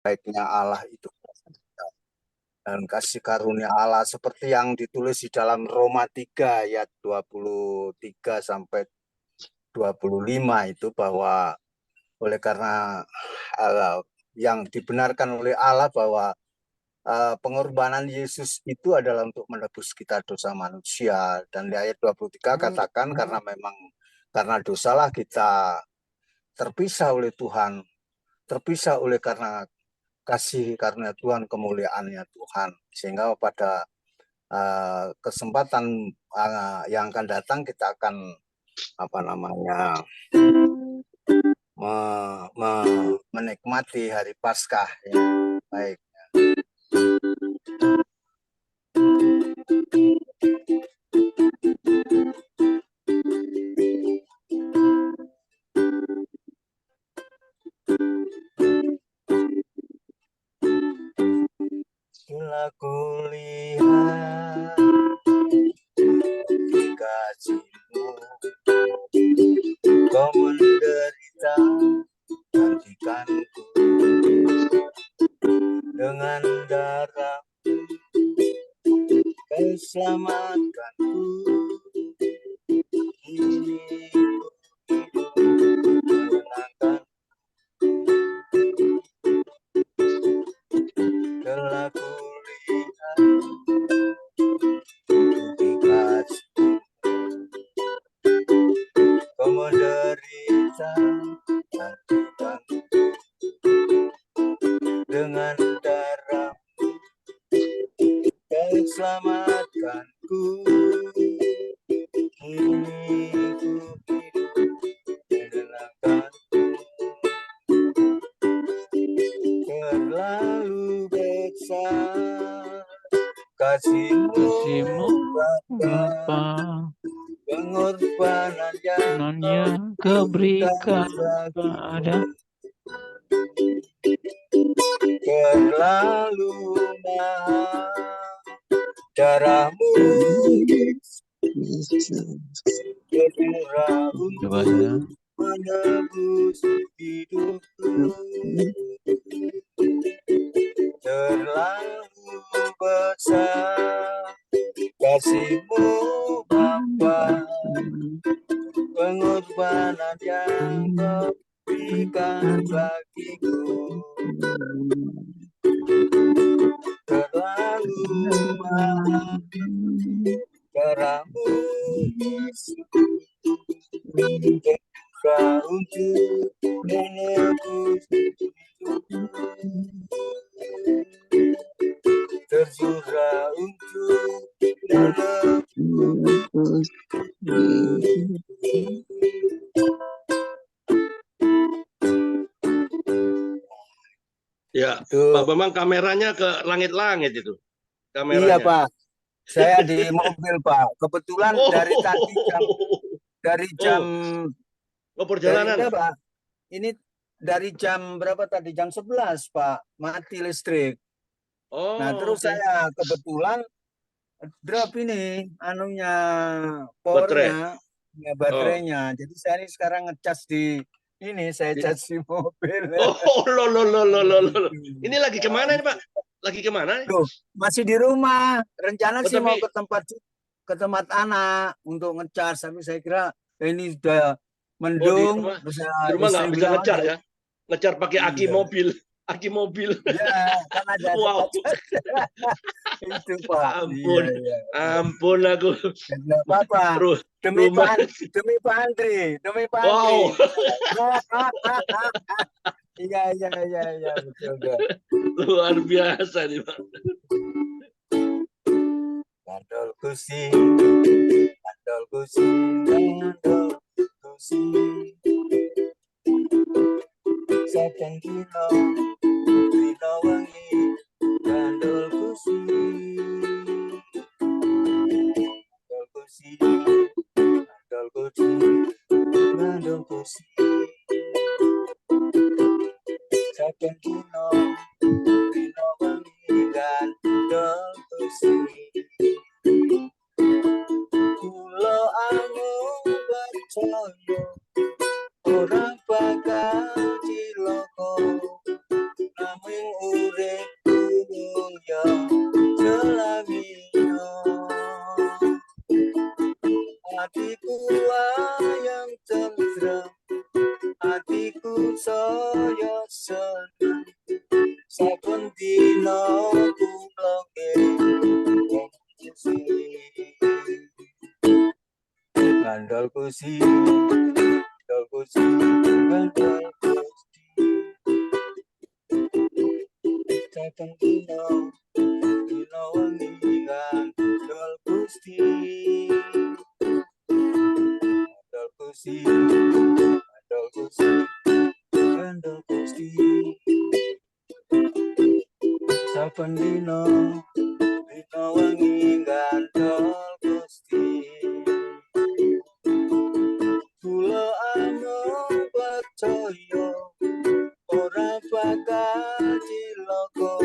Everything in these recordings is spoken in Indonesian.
baiknya Allah itu dan kasih karunia Allah seperti yang ditulis di dalam Roma 3 ayat 23 sampai 25 itu bahwa oleh karena yang dibenarkan oleh Allah bahwa pengorbanan Yesus itu adalah untuk menebus kita dosa manusia, dan di ayat 23 katakan karena dosalah kita terpisah oleh Tuhan, terpisah oleh karena kasih karunia Tuhan, kemuliaannya Tuhan, sehingga pada kesempatan yang akan datang kita akan menikmati hari Paskah ya. Baik. Bila kulihat kasih-Mu, Kau menderita gantikanku dengan darah, Kau selamatkanku. Ini menyenangkan telah kulihat kasih, Kau menderita gantikanku dengan darah, Kau selamatkanku. Kini ku hidup menyenangkanku, terlalu besar kasih-Mu Bapa, pengorbanan yang Kau berikan pada terlalu mahal darah-Mu bermurah untuk menebus hidupku, terlalu besar kasih-Mu Bapa, pengorbanan yang Kau berikan bagiku, terlalu mahal darah-Mu bermurah untuk menebus hidupku, tercurah untuk menebus. Ya, Pak Bambang, kameranya ke langit-langit itu. Kameranya. Iya Pak, saya di mobil Pak. Kebetulan dari tadi jam perjalanan. dari, Pak. Ini dari jam berapa tadi? Jam 11 Pak, mati listrik. Nah terus saya kebetulan drop ini anunya powernya, ya, baterainya. Jadi saya ini sekarang ngecas di ini, saya cas di mobil. Ini lagi kemana nih Pak? Lagi kemana? Loh, masih di rumah. Rencana sih mau ke tempat anak untuk ngecas, tapi saya kira ini sudah mendung. Di rumah nggak bisa ngecas ya? Ngecas pakai aki mobil. Aki mobil. Ya, kan ada. Wow. Itu Pak. Ampun, iya. Ampun aku. Nggak apa-apa. Demi Pak Andri. Wow. Iya, betul. Luar biasa nih Pak. Kandol kusi. Saben dina wengi kandol kusi. Saben dina wengi kandol kusi. Kula amung percaya ora bakal cilaka uripku mulya selamina. Hatiku wayang tentrem, hatiku saya seneng, saben dina kula nggih ngandel Gusti, ngandel Gusti, ngandel Gusti. Saben dina wengi ngandel Gusti, ngandel Gusti, ngandel Gusti, ngandel Gusti. Saben dina wengi ngandel Gusti. Kula amung percaya ora bakal cilaka,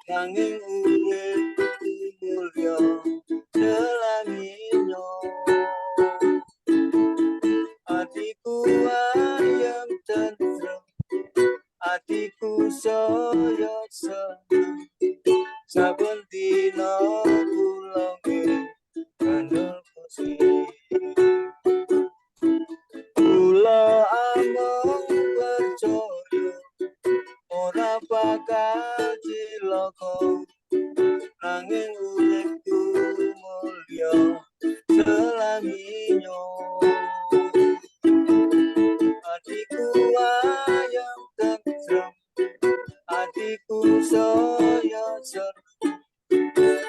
nanging uripku mulya selamina. Hatiku wayang tentrem, hatiku saya seneng, saben dina kula nggih ngandel Gusti. Kula amung percaya ora bakal cilaka, nanging uripku mulya selamina. Hatiku wayang tentrem, hatiku saya seneng,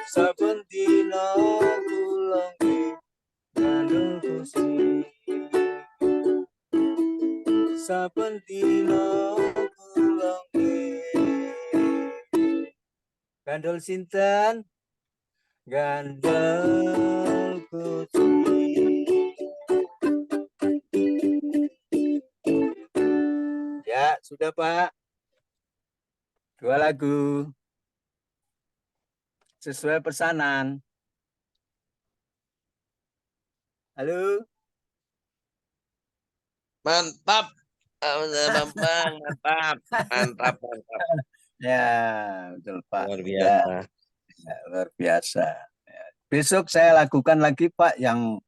saben dina kula nggih ngandel Gusti. Saben dina kula nggih gandul sinten? Gandel Gusti. Ya, sudah Pak. 2 lagu. Sesuai pesanan. Halo. Mantap, Bambang, mantap, mantap, mantap. Ya, betul Pak. Luar biasa. Ya, luar biasa. Ya. Besok saya lakukan lagi Pak yang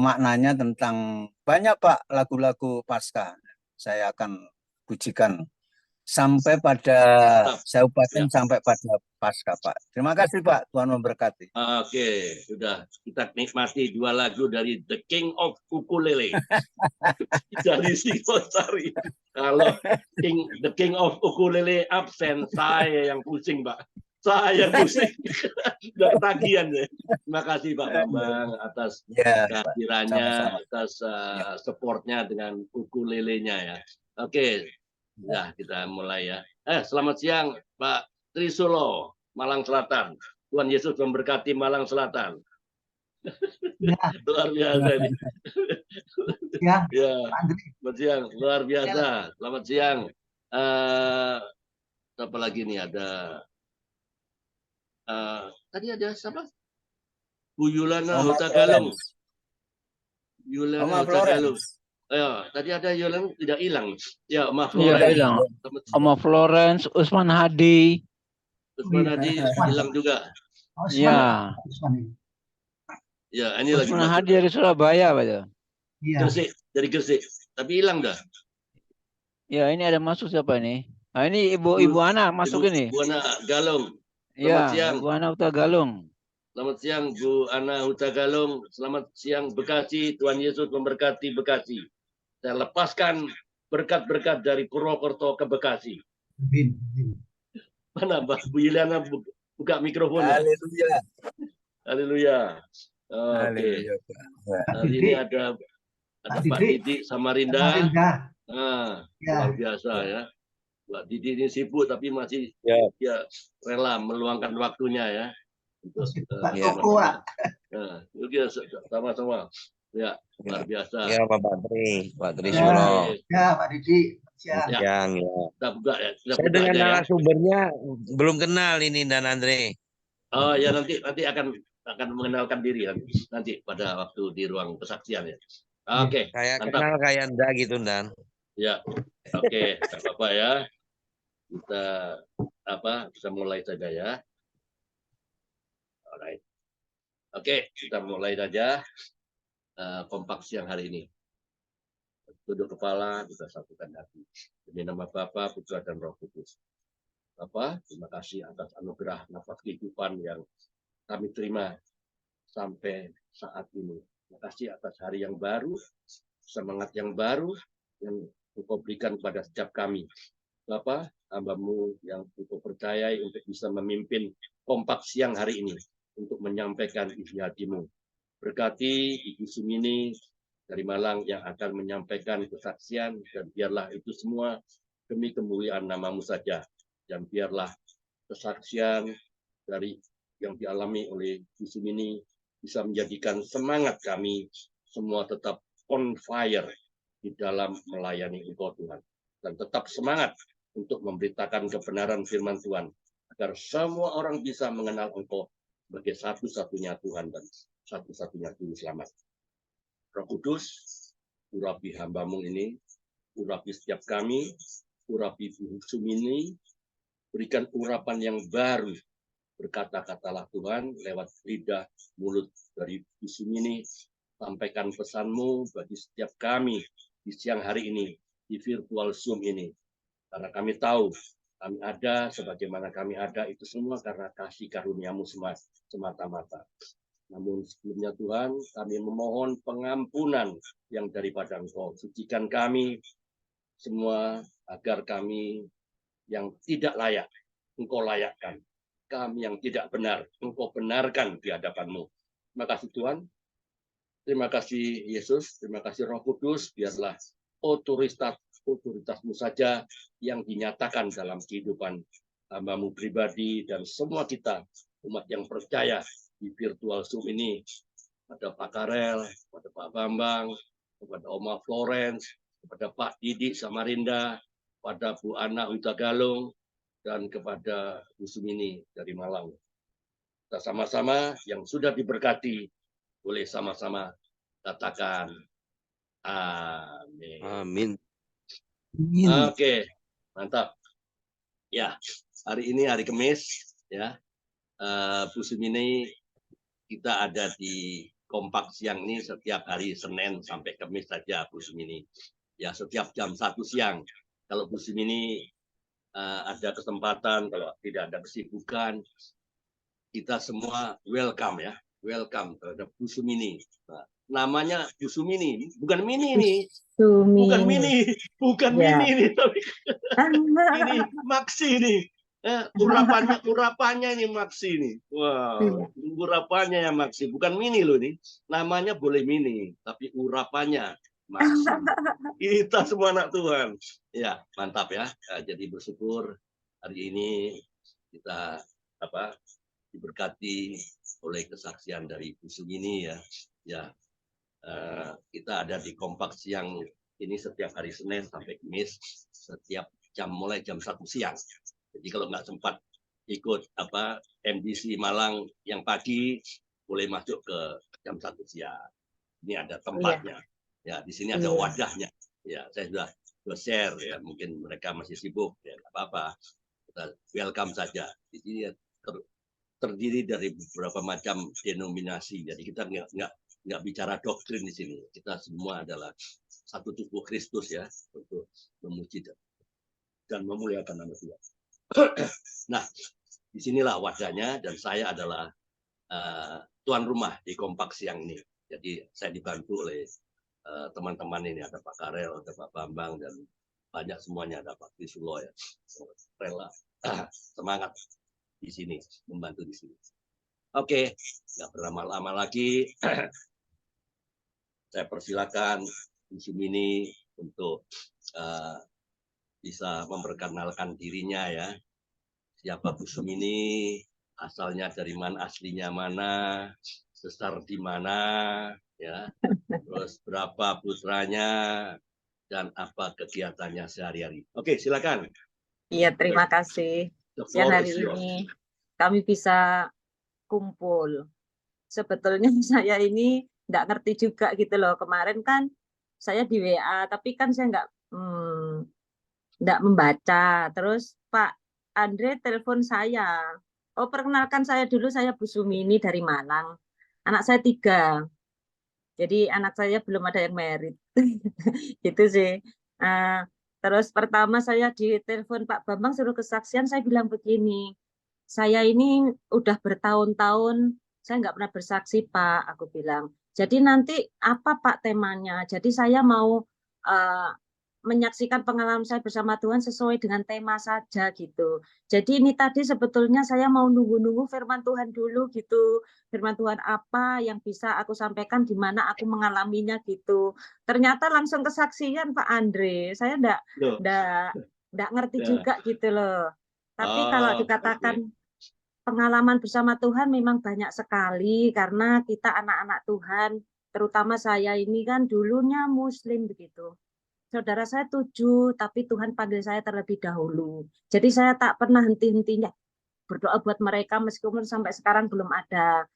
maknanya tentang banyak Pak lagu-lagu Paskah. Saya akan pujikan sampai pada saya upakan sampai pada Paskah Pak. Terima kasih Pak, Tuhan memberkati. Oke, sudah kita nikmati 2 lagu dari The King of Ukulele dari Singosari. Kalau The King of Ukulele absen, saya yang pusing Pak. Saya pusing. Sudah ketagihan ya. Terima kasih Pak Bambang atas kehadirannya, atas supportnya dengan ukulelenya ya. Oke, ya kita mulai ya. Selamat siang Pak Trisolo, Malang Selatan. Tuhan Yesus memberkati Malang Selatan. Ya. Luar biasa ini. Ya, Ya, selamat siang, luar biasa. Selamat siang. Apa lagi nih ada? Tadi ada siapa? Bu Yulana Hutagalung. Yulana Hutagalung. Ya, tadi ada Yulana tidak hilang. Ya, Oma Florence. Iya, hilang. Oma Florence, Usman Hadi. Usman Hadi hilang juga. Ya. Ya, ini lagi Usman Hadi dari Surabaya, Pak. Iya. Gresik, dari Gresik. Tapi hilang dah. Ya, ini ada masuk siapa ini? Nah, ini Ibu Ana masuk ini. Ibu Ana Galung. Iya, Selamat siang. Ibu Ana Hutagalung. Selamat siang Bu Ana Hutagalung. Selamat siang Bekasi. Tuhan Yesus memberkati Bekasi. Saya lepaskan berkat-berkat dari Purwokerto ke Bekasi. Mana Mbak Bu Yuliana buka mikrofon. Haleluya. Haleluya. Oke. Hari ini ada Pak Didi Samarinda. Luar biasa ya. Mbak Didi ini sibuk tapi masih ya rela meluangkan waktunya ya. Untuk sama-sama. Ya, luar biasa. Ya, Pak Trisolo. Ya, Pak Didi. Siang, ya. Kita buka ya. Saya dengan narasumbernya belum kenal ini Dan Andre. Oh ya nanti akan mengenalkan diri nanti pada waktu di ruang kesaksian ya. Oke. Saya kenal kayak Anda gitu Dan. Ya. Oke, apa-apa ya. Kita bisa mulai saja ya. Alright. Oke, kita mulai saja kompak siang hari ini. Tunduk kepala, kita satukan hati. Demi nama Bapa, Putra dan Roh Kudus. Bapa, terima kasih atas anugerah nafas kehidupan yang kami terima sampai saat ini. Terima kasih atas hari yang baru, semangat yang baru yang Engkau berikan kepada setiap kami. Bapa, hamba-Mu yang Engkau percayai untuk bisa memimpin kompak siang hari ini untuk menyampaikan isi hati-Mu. Berkati Ibu Sumini dari Malang yang akan menyampaikan kesaksian, dan biarlah itu semua demi kemuliaan nama-Mu saja. Dan biarlah kesaksian dari yang dialami oleh Ibu Sumini bisa menjadikan semangat kami semua tetap on fire di dalam melayani Engkau Tuhan. Dan tetap semangat untuk memberitakan kebenaran firman Tuhan, agar semua orang bisa mengenal Engkau sebagai satu-satunya Tuhan dan satu-satunya Juru Selamat. Roh Kudus, urapi hamba-Mu ini, urapi setiap kami, urapi Ibu Sumini, berikan urapan yang baru, berkata-katalah Tuhan lewat lidah mulut dari Ibu Sumini, sampaikan pesan-Mu bagi setiap kami di siang hari ini, di virtual Zoom ini. Karena kami tahu, kami ada sebagaimana kami ada, itu semua karena kasih karunia-Mu semata-mata. Namun sebelumnya Tuhan, kami memohon pengampunan yang daripada Engkau. Sucikan kami semua, agar kami yang tidak layak, Engkau layakkan. Kami yang tidak benar, Engkau benarkan di hadapan-Mu. Terima kasih Tuhan. Terima kasih Yesus, terima kasih Roh Kudus, biarlah otoritas-Mu saja yang dinyatakan dalam kehidupan hamba-Mu pribadi dan semua kita, umat yang percaya di virtual Zoom ini, pada Pak Karel, pada Pak Bambang, kepada Oma Florence, kepada Pak Didi Samarinda, pada Bu Ana Hutagalung, dan kepada Bu Sumini dari Malang. Kita sama-sama yang sudah diberkati, boleh sama-sama katakan amin. Amin. Oke, mantap. Ya, hari ini hari Kamis, ya. Bu Sumini, kita ada di kompak siang ini setiap hari Senin sampai Kamis saja, Bu Sumini. Ya, setiap jam 1 siang. Kalau Bu Sumini ada kesempatan, kalau tidak ada kesibukan, kita semua welcome ya, welcome terhadap Bu Sumini. Nah, namanya Bu Sumini, bukan Mini nih, bukan Mini, bukan Mini nih, tapi ini Maksi nih. Urapannya ini Maksi nih. Wow, urapannya ya Maksi, bukan Mini loh nih. Namanya boleh Mini, tapi urapannya Maksi. Kita semua anak Tuhan. Ya, mantap ya. Jadi bersyukur hari ini kita diberkati oleh kesaksian dari Bu Sumini ya. Ya, kita ada di kompak siang ini setiap hari Senin sampai Kamis, setiap mulai jam 1 siang. Jadi kalau nggak sempat ikut MDC Malang yang pagi, boleh masuk ke jam 1 siang. Ini ada tempatnya. Ya, di sini ada wadahnya. Ya, saya sudah share ya, mungkin mereka masih sibuk ya, nggak apa-apa. Kita welcome saja. Di sini terdiri dari beberapa macam denominasi. Jadi kita nggak bicara doktrin di sini. Kita semua adalah satu tubuh Kristus ya, untuk memuji dan memuliakan nama Tuhan. Nah, disinilah wadahnya, dan saya adalah tuan rumah di kompak siang ini. Jadi saya dibantu oleh teman-teman ini, ada Pak Karel, ada Pak Bambang, dan banyak semuanya, ada Pak Trisulo ya, rela semangat di sini, membantu di sini. Oke, nggak berlama-lama lagi, saya persilakan Bu Sumini untuk bisa memperkenalkan dirinya ya. Siapa Bu Sumini, asalnya dari mana, aslinya mana, besar di mana, ya, terus berapa putranya, dan apa kegiatannya sehari-hari. Oke, silakan. Iya, terima kasih. Siang hari ini kami bisa kumpul. Sebetulnya saya ini nggak ngerti juga gitu loh. Kemarin kan saya di WA, tapi kan saya nggak membaca. Terus Pak Andre telepon saya. Oh, perkenalkan saya dulu, saya Bu Sumini dari Malang. Anak saya 3. Jadi anak saya belum ada yang merit. Gitu sih. Eh, terus pertama saya ditelepon Pak Bambang suruh kesaksian, saya bilang begini, saya ini udah bertahun-tahun, saya nggak pernah bersaksi Pak, aku bilang. Jadi nanti apa Pak temanya? Jadi saya mau eh, menyaksikan pengalaman saya bersama Tuhan sesuai dengan tema saja gitu. Jadi ini tadi sebetulnya saya mau nunggu-nunggu firman Tuhan dulu gitu. Firman Tuhan apa yang bisa aku sampaikan di mana aku mengalaminya gitu. Ternyata langsung kesaksian Pak Andre. Saya Loh, enggak ngerti ya. juga gitu loh. Tapi kalau Oh, dikatakan oke. pengalaman bersama Tuhan memang banyak sekali karena kita anak-anak Tuhan, terutama saya ini kan dulunya Muslim begitu. Saudara saya 7, tapi Tuhan panggil saya terlebih dahulu. Jadi saya tak pernah henti-hentinya berdoa buat mereka meskipun sampai sekarang belum ada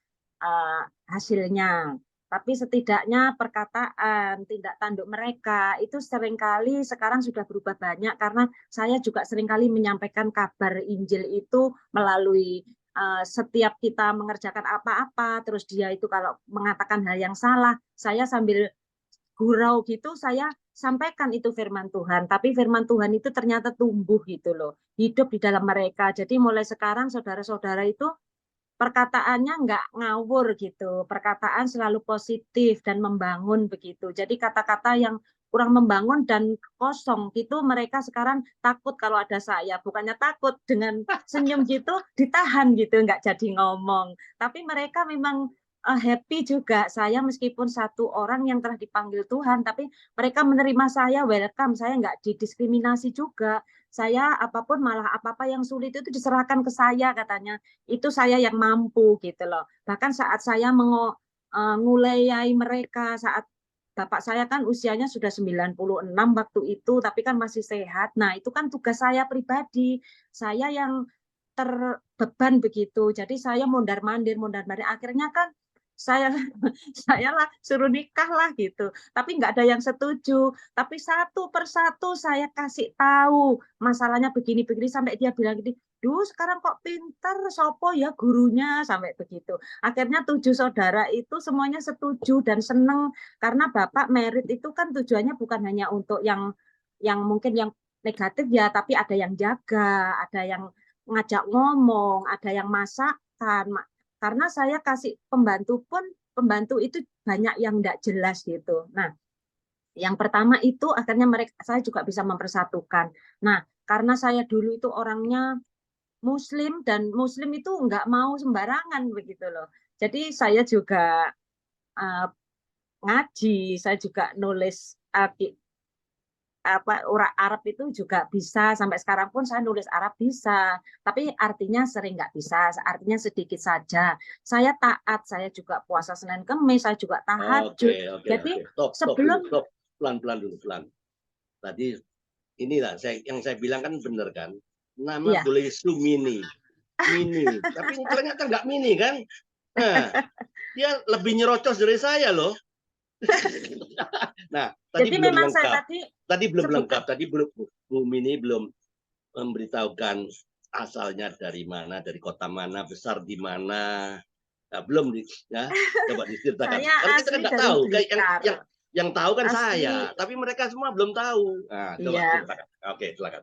hasilnya. Tapi setidaknya perkataan, tindak tanduk mereka itu seringkali sekarang sudah berubah banyak karena saya juga seringkali menyampaikan kabar Injil itu melalui setiap kita mengerjakan apa-apa, terus dia itu kalau mengatakan hal yang salah, saya sambil gurau gitu, saya sampaikan itu firman Tuhan. Tapi firman Tuhan itu ternyata tumbuh gitu loh, hidup di dalam mereka. Jadi mulai sekarang saudara-saudara itu perkataannya nggak ngawur gitu, perkataan selalu positif dan membangun begitu. Jadi kata-kata yang kurang membangun dan kosong itu mereka sekarang takut kalau ada saya, bukannya takut dengan senyum gitu ditahan gitu, nggak jadi ngomong. Tapi mereka memang happy juga saya meskipun satu orang yang telah dipanggil Tuhan, tapi mereka menerima saya, welcome, saya nggak didiskriminasi juga. Saya apapun malah apa-apa yang sulit itu diserahkan ke saya katanya, itu saya yang mampu gitu loh. Bahkan saat saya mengulayai mereka, saat bapak saya kan usianya sudah 96 waktu itu, tapi kan masih sehat. Nah, itu kan tugas saya pribadi. Saya yang terbeban begitu. Jadi saya mondar-mandir. Akhirnya kan saya saya lah suruh nikah lah gitu. Tapi nggak ada yang setuju. Tapi satu persatu saya kasih tahu masalahnya begini-begini sampai dia bilang gini, duh sekarang kok pinter, sopo ya gurunya, sampai begitu. Akhirnya 7 saudara itu semuanya setuju dan seneng karena bapak merit itu kan tujuannya bukan hanya untuk yang mungkin yang negatif ya, tapi ada yang jaga, ada yang ngajak ngomong, ada yang masakan. Karena saya kasih pembantu pun, pembantu itu banyak yang enggak jelas gitu. Nah, yang pertama itu akhirnya saya juga bisa mempersatukan. Nah, karena saya dulu itu orangnya Muslim dan Muslim itu enggak mau sembarangan begitu loh. Jadi saya juga ngaji, saya juga nulis orang Arab itu juga bisa, sampai sekarang pun saya nulis Arab bisa, tapi artinya sering nggak bisa, artinya sedikit saja. Saya taat, saya juga puasa Senin Kemis, saya juga tahajud. Jadi sebelum pelan-pelan dulu, pelan. Tadi inilah yang saya bilang kan benar kan, nama boleh Sumini, mini, tapi ternyata nggak mini kan. Nah, dia lebih nyerocos dari saya loh. Nah, tadi jadi belum memang lengkap. saya Tadi belum lengkap. Tadi Bu Mini belum memberitahukan asalnya dari mana, dari kota mana, besar di mana. Nah, belum ya. Coba diceritakan. Karena kita kan nggak tahu. Yang tahu kan asli, saya, tapi mereka semua belum tahu. Nah, coba ceritakan. Oke, silakan.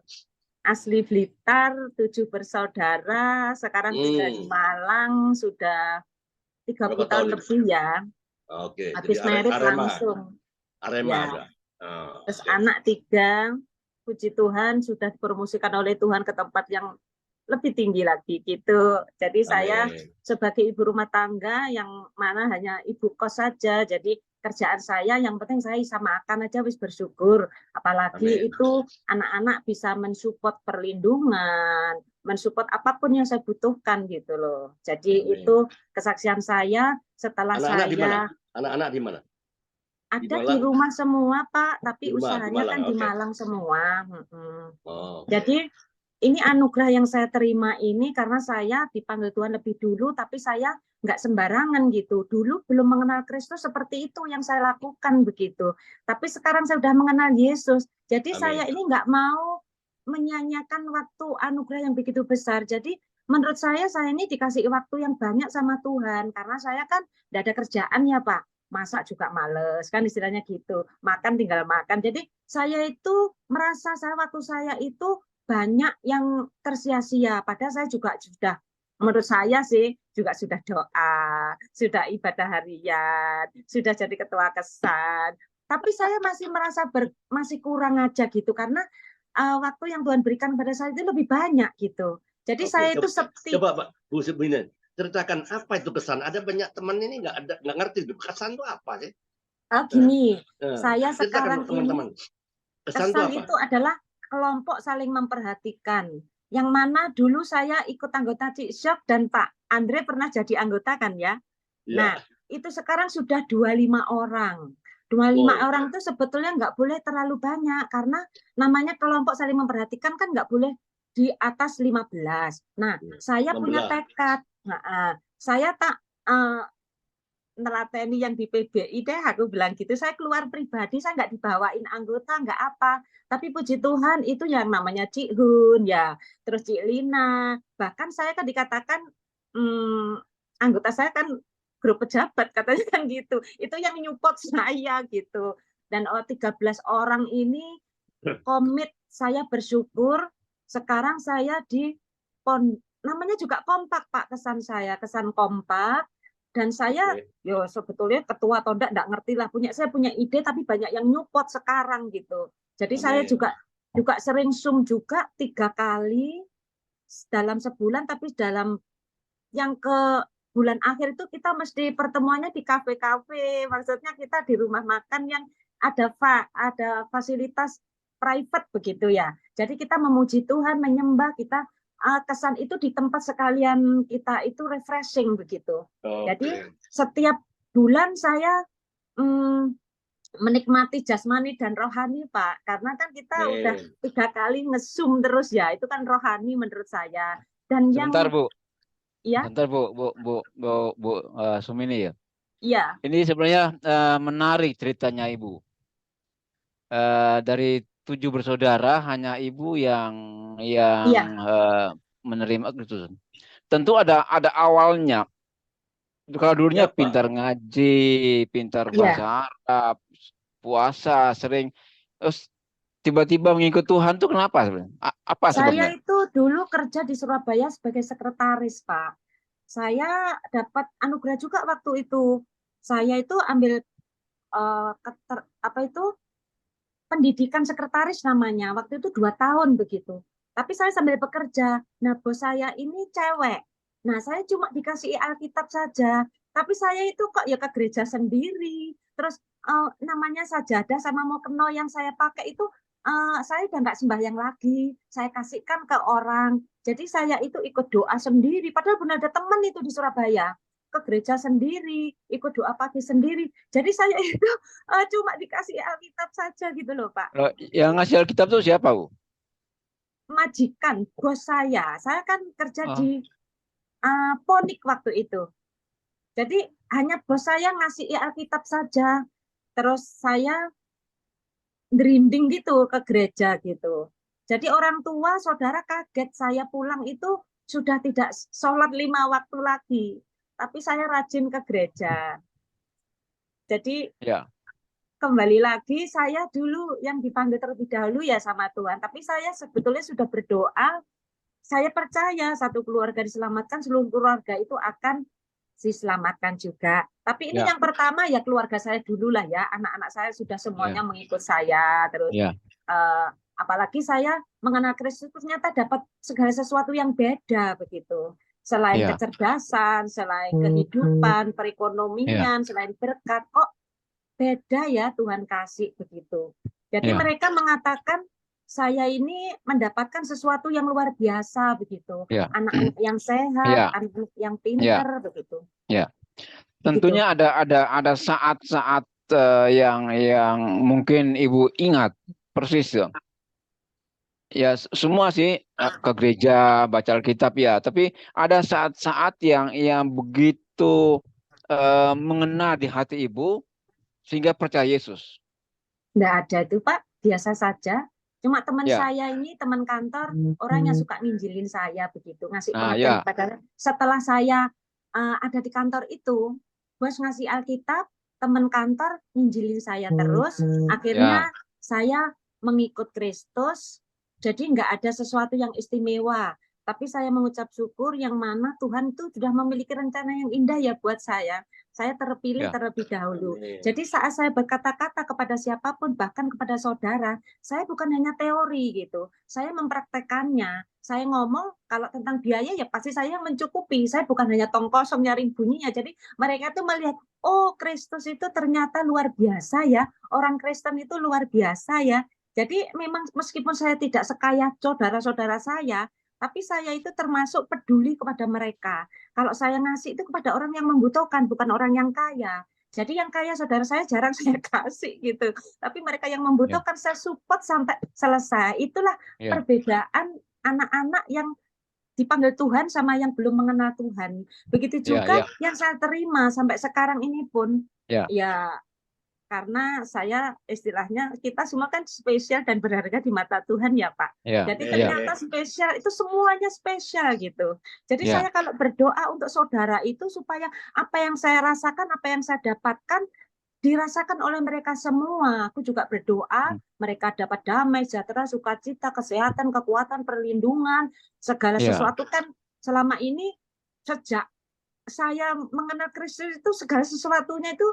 Asli Blitar, 7 bersaudara, sekarang tinggal di Malang, sudah 30 tahun lebih ya. Oke, habis jadi merit langsung. Arema ya. Terus anak 3, puji Tuhan sudah dipromosikan oleh Tuhan ke tempat yang lebih tinggi lagi gitu. Jadi saya sebagai ibu rumah tangga yang mana hanya ibu kos saja. Jadi kerjaan saya yang penting saya bisa makan aja wis bersyukur. Apalagi itu anak-anak bisa mensupport perlindungan, mensupport apapun yang saya butuhkan gitu loh. Jadi itu kesaksian saya setelah anak-anak di mana? Ada di rumah semua Pak, tapi usahanya kan di Malang semua. Jadi ini anugerah yang saya terima ini karena saya dipanggil Tuhan lebih dulu, tapi saya nggak sembarangan gitu. Dulu belum mengenal Kristus seperti itu yang saya lakukan begitu. Tapi sekarang saya sudah mengenal Yesus. Jadi saya ini nggak mau menyanyiakan waktu anugerah yang begitu besar. Jadi menurut saya ini dikasih waktu yang banyak sama Tuhan. Karena saya kan tidak ada kerjaan ya Pak. Masak juga males, kan istilahnya gitu. Makan tinggal makan. Jadi saya itu merasa waktu saya itu banyak yang tersia-sia. Padahal saya juga sudah, menurut saya sih, juga sudah doa, sudah ibadah harian, sudah jadi ketua kesan. Tapi saya masih merasa masih kurang aja gitu. Karena waktu yang Tuhan berikan pada saya itu lebih banyak gitu. Jadi Oke, saya itu coba Pak Bu Submina, ceritakan apa itu kesan. Ada banyak teman ini nggak ngerti itu kesan itu apa sih? Gini, Nah, saya ceritakan sekarang teman-teman. ini Kesan itu kesan apa? itu adalah kelompok saling memperhatikan. Yang mana dulu saya ikut anggota Cisyok dan Pak Andre pernah jadi anggota kan ya. Nah, Ya. itu sekarang sudah 25 orang. 25 orang itu sebetulnya nggak boleh terlalu banyak karena namanya kelompok saling memperhatikan kan nggak boleh di atas 15. Nah, saya punya tekad. Nah, saya tak nelateni yang di PBI deh, aku bilang gitu. Saya keluar pribadi, saya nggak dibawain anggota, nggak apa. Tapi puji Tuhan itu yang namanya Cik Hun, ya, terus Cik Lina. Bahkan saya kan dikatakan anggota saya kan grup pejabat, katanya kan gitu. Itu yang nyupport saya gitu. Dan 13 orang ini komit, saya bersyukur. Sekarang saya namanya juga kompak Pak, kesan saya, kesan kompak. Dan saya yo sebetulnya ketua atau enggak ngerti lah, saya punya ide tapi banyak yang nyupport sekarang gitu. Jadi saya juga sering Zoom juga 3 kali dalam sebulan, tapi dalam yang ke bulan akhir itu kita mesti pertemuannya di kafe-kafe, maksudnya kita di rumah makan yang ada fasilitas private begitu ya. Jadi kita memuji Tuhan, menyembah, kita kesan itu di tempat sekalian kita itu refreshing begitu. Jadi setiap bulan saya menikmati jasmani dan rohani Pak, karena kan kita udah 3 kali nge-Zoom terus ya, itu kan rohani menurut saya. Dan Sebentar Bu, ya, sebentar Bu Sumini ya. iya. Ini sebenarnya menarik ceritanya Ibu. Dari 7 bersaudara hanya Ibu yang Iya. menerima Kristus. Tentu ada awalnya. Kalau dulunya pintar ngaji, pintar bahasa Arab, puasa, sering, terus tiba-tiba mengikut Tuhan tuh kenapa sebenarnya? Apa sebabnya? Saya itu dulu kerja di Surabaya sebagai sekretaris, Pak. Saya dapat anugerah juga waktu itu. Saya itu ambil pendidikan sekretaris namanya. Waktu itu 2 tahun begitu. Tapi saya sambil bekerja. Nah, bos saya ini cewek. Nah, saya cuma dikasih Alkitab saja. Tapi saya itu kok ya ke gereja sendiri. Terus namanya sajadah sama mukena yang saya pakai itu saya udah nggak sembahyang lagi. Saya kasihkan ke orang. Jadi saya itu ikut doa sendiri. Padahal benar ada teman itu di Surabaya. Ke gereja sendiri, ikut doa pagi sendiri. Jadi saya itu cuma dikasih Alkitab saja gitu loh Pak. Yang ngasih Alkitab tuh siapa Bu? Majikan, bos saya. Saya kan kerja di Ponik waktu itu. Jadi hanya bos saya ngasih Alkitab saja. Terus saya ngerinding gitu ke gereja gitu. Jadi orang tua, saudara kaget saya pulang itu sudah tidak sholat 5 waktu lagi. Tapi saya rajin ke gereja. Jadi kembali lagi saya dulu yang dipanggil terlebih dahulu ya sama Tuhan. Tapi saya sebetulnya sudah berdoa. Saya percaya satu keluarga diselamatkan, seluruh keluarga itu akan diselamatkan juga. Tapi ini yang pertama ya keluarga saya dulu lah ya. Anak-anak saya sudah semuanya mengikut saya. Terus apalagi saya mengenal Kristus ternyata dapat segala sesuatu yang beda begitu. Selain kecerdasan, selain kehidupan, perekonomian, selain berkat, kok beda ya Tuhan kasih begitu. Jadi mereka mengatakan saya ini mendapatkan sesuatu yang luar biasa begitu. Anak-anak yang sehat, anak-anak yang pintar begitu. Tentunya ada saat-saat yang mungkin Ibu ingat persis dong. Ya semua sih ke gereja baca Alkitab ya, tapi ada saat-saat yang begitu mengena di hati Ibu sehingga percaya Yesus. Nggak ada itu Pak, biasa saja. Cuma teman Ya. saya ini, teman kantor, orang yang suka ninjilin saya begitu, ngasih Nah, pengertian ya. kepada setelah saya ada di kantor itu, bos ngasih Alkitab, teman kantor ninjilin saya terus, akhirnya saya mengikut Kristus, jadi nggak ada sesuatu yang istimewa. Tapi saya mengucap syukur yang mana Tuhan itu sudah memiliki rencana yang indah ya buat saya. Saya terpilih Ya. terlebih dahulu. Amin. Jadi saat saya berkata-kata kepada siapapun, bahkan kepada saudara, saya bukan hanya teori gitu. Saya mempraktekannya. Saya ngomong kalau tentang biaya ya pasti saya mencukupi. Saya bukan hanya tong kosong nyaring bunyinya. Jadi mereka tuh melihat, oh Kristus itu ternyata luar biasa ya. Orang Kristen itu luar biasa ya. Jadi memang meskipun saya tidak sekaya saudara-saudara saya, tapi saya itu termasuk peduli kepada mereka. Kalau saya ngasih itu kepada orang yang membutuhkan, bukan orang yang kaya. Jadi yang kaya saudara saya jarang saya kasih gitu. Tapi mereka yang membutuhkan saya support sampai selesai. Itulah Ya. perbedaan anak-anak yang dipanggil Tuhan sama yang belum mengenal Tuhan. Begitu Ya, juga ya. yang saya terima sampai sekarang ini pun. Ya. Ya karena saya istilahnya kita semua kan spesial dan berharga di mata Tuhan ya Pak. Ya. Jadi Ya. ternyata spesial itu semuanya spesial gitu. Jadi Ya. saya kalau berdoa untuk saudara itu supaya apa yang saya rasakan, apa yang saya dapatkan dirasakan oleh mereka semua. Aku juga berdoa mereka dapat damai, sejahtera, sukacita, kesehatan, kekuatan, perlindungan, segala Ya. sesuatu kan selama ini sejak saya mengenal Kristus itu segala sesuatunya itu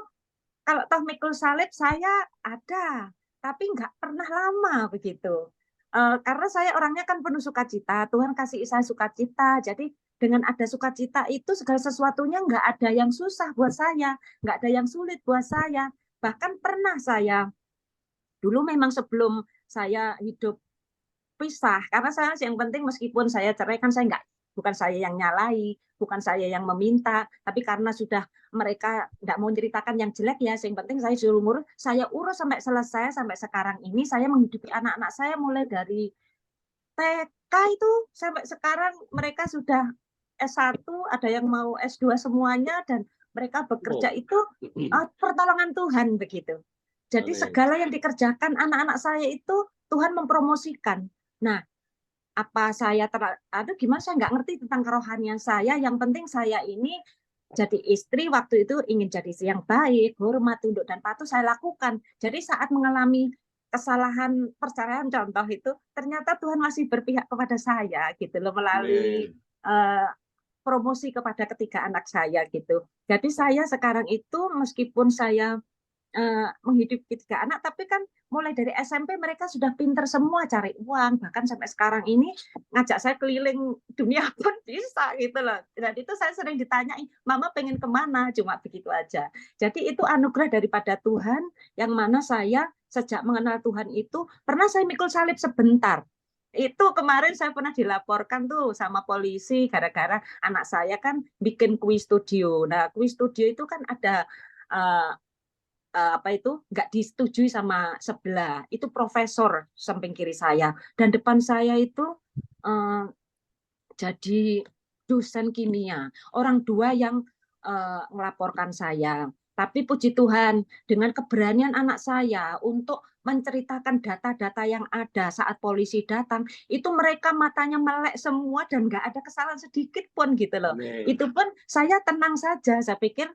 kalau toh mikul salib saya ada, tapi nggak pernah lama begitu. Karena saya orangnya kan penuh sukacita, Tuhan kasih saya sukacita. Jadi dengan ada sukacita itu segala sesuatunya nggak ada yang susah buat saya, nggak ada yang sulit buat saya. Bahkan pernah saya dulu memang sebelum saya hidup pisah, karena saya yang penting meskipun saya cerai kan saya nggak, bukan saya yang nyalai, bukan saya yang meminta, tapi karena sudah mereka nggak mau ceritakan yang jelek ya, yang penting saya suruh ngurus, saya urus sampai selesai, sampai sekarang ini saya menghidupi anak-anak saya mulai dari TK itu sampai sekarang mereka sudah S1, ada yang mau S2 semuanya, dan mereka bekerja itu pertolongan Tuhan begitu. Jadi Amin. segala yang dikerjakan anak-anak saya itu Tuhan mempromosikan. Nah, apa saya aduh gimana saya nggak ngerti tentang kerohanian saya. Yang penting saya ini jadi istri waktu itu ingin jadi istri yang baik, hormat, tunduk dan patuh saya lakukan. Jadi saat mengalami kesalahan perceraian contoh itu, ternyata Tuhan masih berpihak kepada saya gitu loh melalui promosi kepada ketiga anak saya gitu. Jadi saya sekarang itu meskipun saya menghidupi ketiga anak, tapi kan mulai dari SMP mereka sudah pinter semua cari uang, bahkan sampai sekarang ini ngajak saya keliling dunia pun bisa gitu loh. Dan itu saya sering ditanyain, Mama pengen kemana? Cuma begitu aja. Jadi itu anugerah daripada Tuhan, yang mana saya sejak mengenal Tuhan itu, pernah saya mikul salib sebentar. Itu kemarin saya pernah dilaporkan tuh sama polisi, gara-gara anak saya kan bikin kuis studio. Nah, kuis studio itu kan ada apa itu nggak disetujui sama sebelah, itu profesor samping kiri saya dan depan saya itu jadi dosen kimia, orang dua yang melaporkan saya. Tapi puji Tuhan dengan keberanian anak saya untuk menceritakan data-data yang ada saat polisi datang, itu mereka matanya melek semua dan nggak ada kesalahan sedikit pun gitu loh. Amin. Itu pun saya tenang saja, saya pikir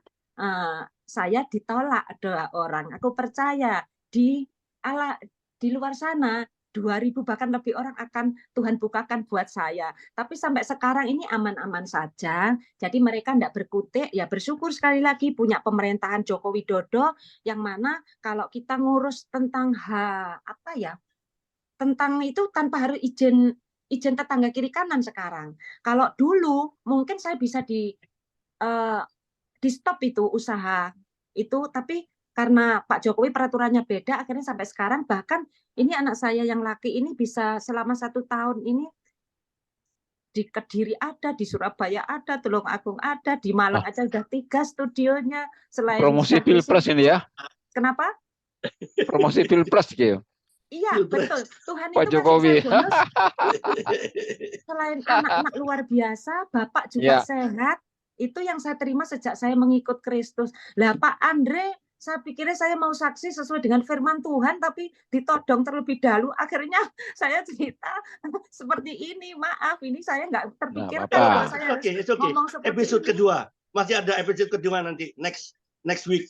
saya ditolak doa orang. Aku percaya di luar sana 2.000 bahkan lebih orang akan Tuhan bukakan buat saya. Tapi sampai sekarang ini aman-aman saja. Jadi mereka tidak berkutik, ya bersyukur sekali lagi punya pemerintahan Joko Widodo yang mana kalau kita ngurus tentang apa ya, tentang itu tanpa harus izin tetangga kiri kanan sekarang. Kalau dulu mungkin saya bisa di stop itu usaha itu, tapi karena Pak Jokowi peraturannya beda, akhirnya sampai sekarang bahkan ini anak saya yang laki ini bisa selama 1 tahun ini di Kediri ada, di Surabaya ada, Tulungagung ada, di Malang aja udah 3 studionya. Selain Promosi Pilpres ini ya. Kenapa? Promosi Pilpres gitu. Iya, betul. Tuhan Pak itu Jokowi. kasih saya bonus. Selain anak-anak luar biasa, Bapak juga Ya. sehat. Itu yang saya terima sejak saya mengikut Kristus. Lah Pak Andre saya pikirnya saya mau saksi sesuai dengan firman Tuhan, tapi ditodong terlebih dahulu. Akhirnya saya cerita seperti ini. Maaf, ini saya nggak terpikirkan apa-apa. kalau saya harus Oke, it's okay. ngomong seperti Episode ini. kedua. Masih ada episode kedua nanti next week.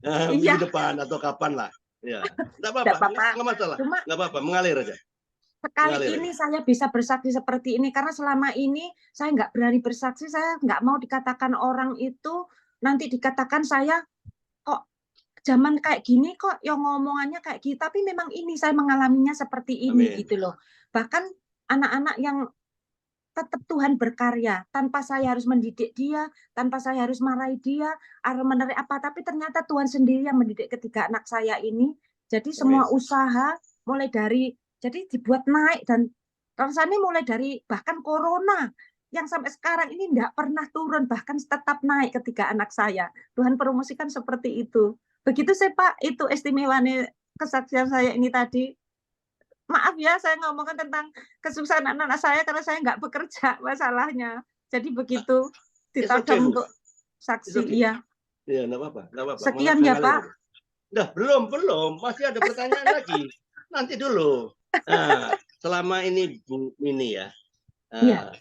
Iya. Minggu depan atau kapan lah. Ya, enggak apa-apa. Nggak apa-apa. Enggak masalah. Cuma Enggak apa-apa, mengalir aja. sekali Mengalir ini saya bisa bersaksi seperti ini karena selama ini saya nggak berani bersaksi, saya nggak mau dikatakan orang itu nanti dikatakan saya kok zaman kayak gini kok yang ngomongannya kayak gitu, tapi memang ini saya mengalaminya seperti ini Amin. gitu loh. Bahkan anak-anak yang tetap Tuhan berkarya tanpa saya harus mendidik dia, tanpa saya harus marahi dia, harus menarik apa, tapi ternyata Tuhan sendiri yang mendidik ketiga anak saya ini. Jadi semua Amin. usaha mulai dari jadi dibuat naik dan rasanya mulai dari bahkan corona yang sampai sekarang ini tidak pernah turun, bahkan tetap naik ketiga anak saya. Tuhan promosikan seperti itu. Begitu sih Pak, itu istimewanya kesaksian saya ini tadi. Maaf ya, saya ngomongkan tentang kesuksesan anak-anak saya karena saya nggak bekerja masalahnya. Jadi begitu It's okay, ditodong Bu. untuk It's saksi, okay. iya. Ya, enggak apa-apa, enggak apa-apa. Sekian Mengalir ya aja. Pak. Dah, belum. Masih ada pertanyaan lagi. Nanti dulu. Nah, selama ini Bu Mini ya, Iya.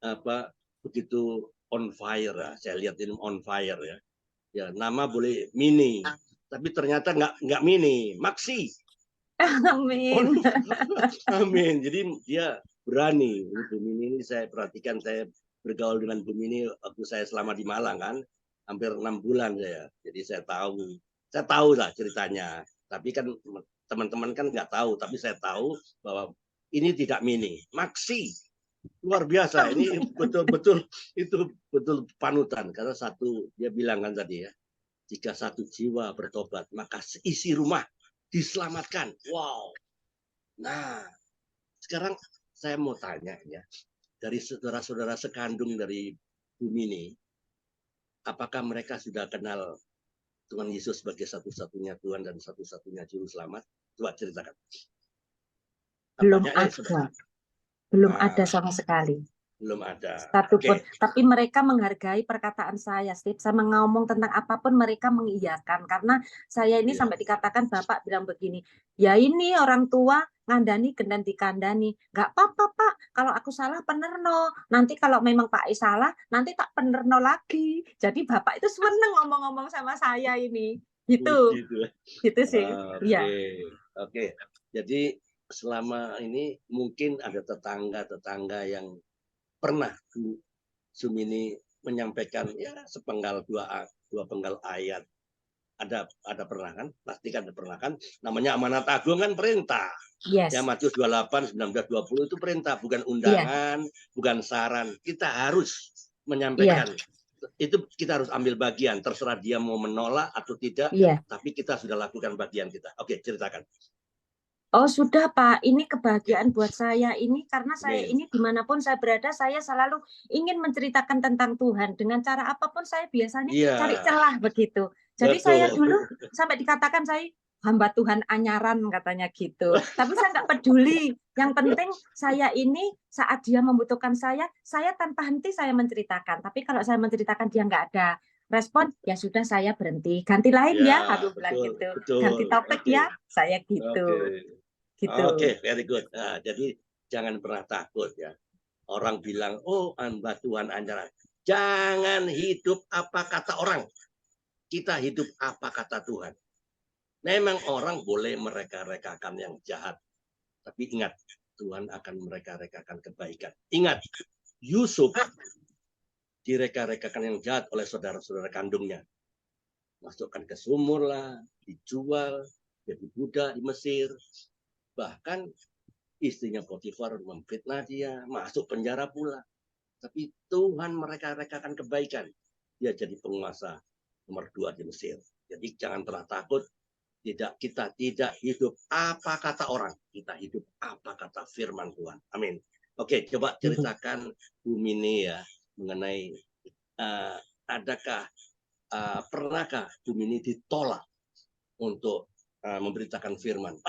apa begitu on fire ya. Saya lihat ini on fire ya. Ya, nama boleh Mini, tapi ternyata nggak Mini, Maksi. Amin. Amin. Jadi dia berani. Bu Mini ini saya perhatikan, saya bergaul dengan Bu Mini waktu saya selama di Malang kan, hampir 6 bulan saya. Jadi saya tahu lah ceritanya. Tapi kan teman-teman kan nggak tahu, tapi saya tahu bahwa ini tidak Mini, Maksi. Luar biasa. Ini betul-betul itu betul panutan karena satu dia bilang kan tadi ya, jika satu jiwa bertobat maka seisi rumah diselamatkan. Wow. Nah, sekarang saya mau tanya ya, dari saudara-saudara sekandung dari Bu Mini, apakah mereka sudah kenal Tuhan Yesus sebagai satu-satunya Tuhan dan satu-satunya juru selamat? Coba ceritakan. Belum Banyaknya ada. Belum Ah. ada sama sekali. belum ada. Satupun. Oke. Tapi mereka menghargai perkataan saya. Setiap saya ngomong tentang apapun mereka mengiyakan. Karena saya ini Iya. sampai dikatakan Bapak bilang begini, ya ini orang tua ngandani gendang dikandani. Nggak apa-apa Pak, kalau aku salah penerno. Nanti kalau memang Pak Is salah, nanti tak penerno lagi. Jadi Bapak itu seneng ngomong-ngomong sama saya ini. Gitu. Gitu sih. Iya. Oke. Jadi selama ini mungkin ada tetangga-tetangga yang pernah Bu Sumini menyampaikan ya sepenggal dua penggal ayat. Ada pernah kan? Pasti kan ada pernah kan? Namanya amanat agung kan perintah. Yes. Ya Matius 28, 19, 20 itu perintah, bukan undangan, bukan saran. Kita harus menyampaikan. Itu kita harus ambil bagian, terserah dia mau menolak atau tidak, tapi kita sudah lakukan bagian kita. Oke, ceritakan. Oh sudah Pak, ini kebahagiaan buat saya ini karena saya ini dimanapun saya berada, saya selalu ingin menceritakan tentang Tuhan dengan cara apapun saya biasanya cari celah begitu. Jadi saya dulu sampai dikatakan saya hamba Tuhan anyaran katanya gitu. Tapi saya nggak peduli. Yang penting saya ini saat dia membutuhkan saya tanpa henti saya menceritakan. Tapi kalau saya menceritakan dia nggak ada respon, ya sudah saya berhenti. Ganti lain ya, aku bilang gitu. Ganti topik ya, saya gitu. Gitu. Oke, very good. Nah, jadi jangan pernah takut ya. Orang bilang, oh hamba Tuhan anjaran. Jangan hidup apa kata orang. Kita hidup apa kata Tuhan. Memang orang boleh mereka-rekakan yang jahat. Tapi ingat, Tuhan akan mereka-rekakan kebaikan. Ingat, Yusuf direka-rekakan yang jahat oleh saudara-saudara kandungnya. Masukkan ke sumur lah, dijual, jadi budak di Mesir. Bahkan istrinya Potifar memfitnah dia, masuk penjara pula. Tapi Tuhan mereka-rekakan kebaikan. Dia jadi penguasa nomor 2 di Mesir. Jadi jangan pernah takut. Kita tidak hidup apa kata orang. Kita hidup apa kata firman Tuhan. Amin. Oke, coba ceritakan Bu Mini ya mengenai pernahkah Bu Mini ditolak untuk memberitakan firman.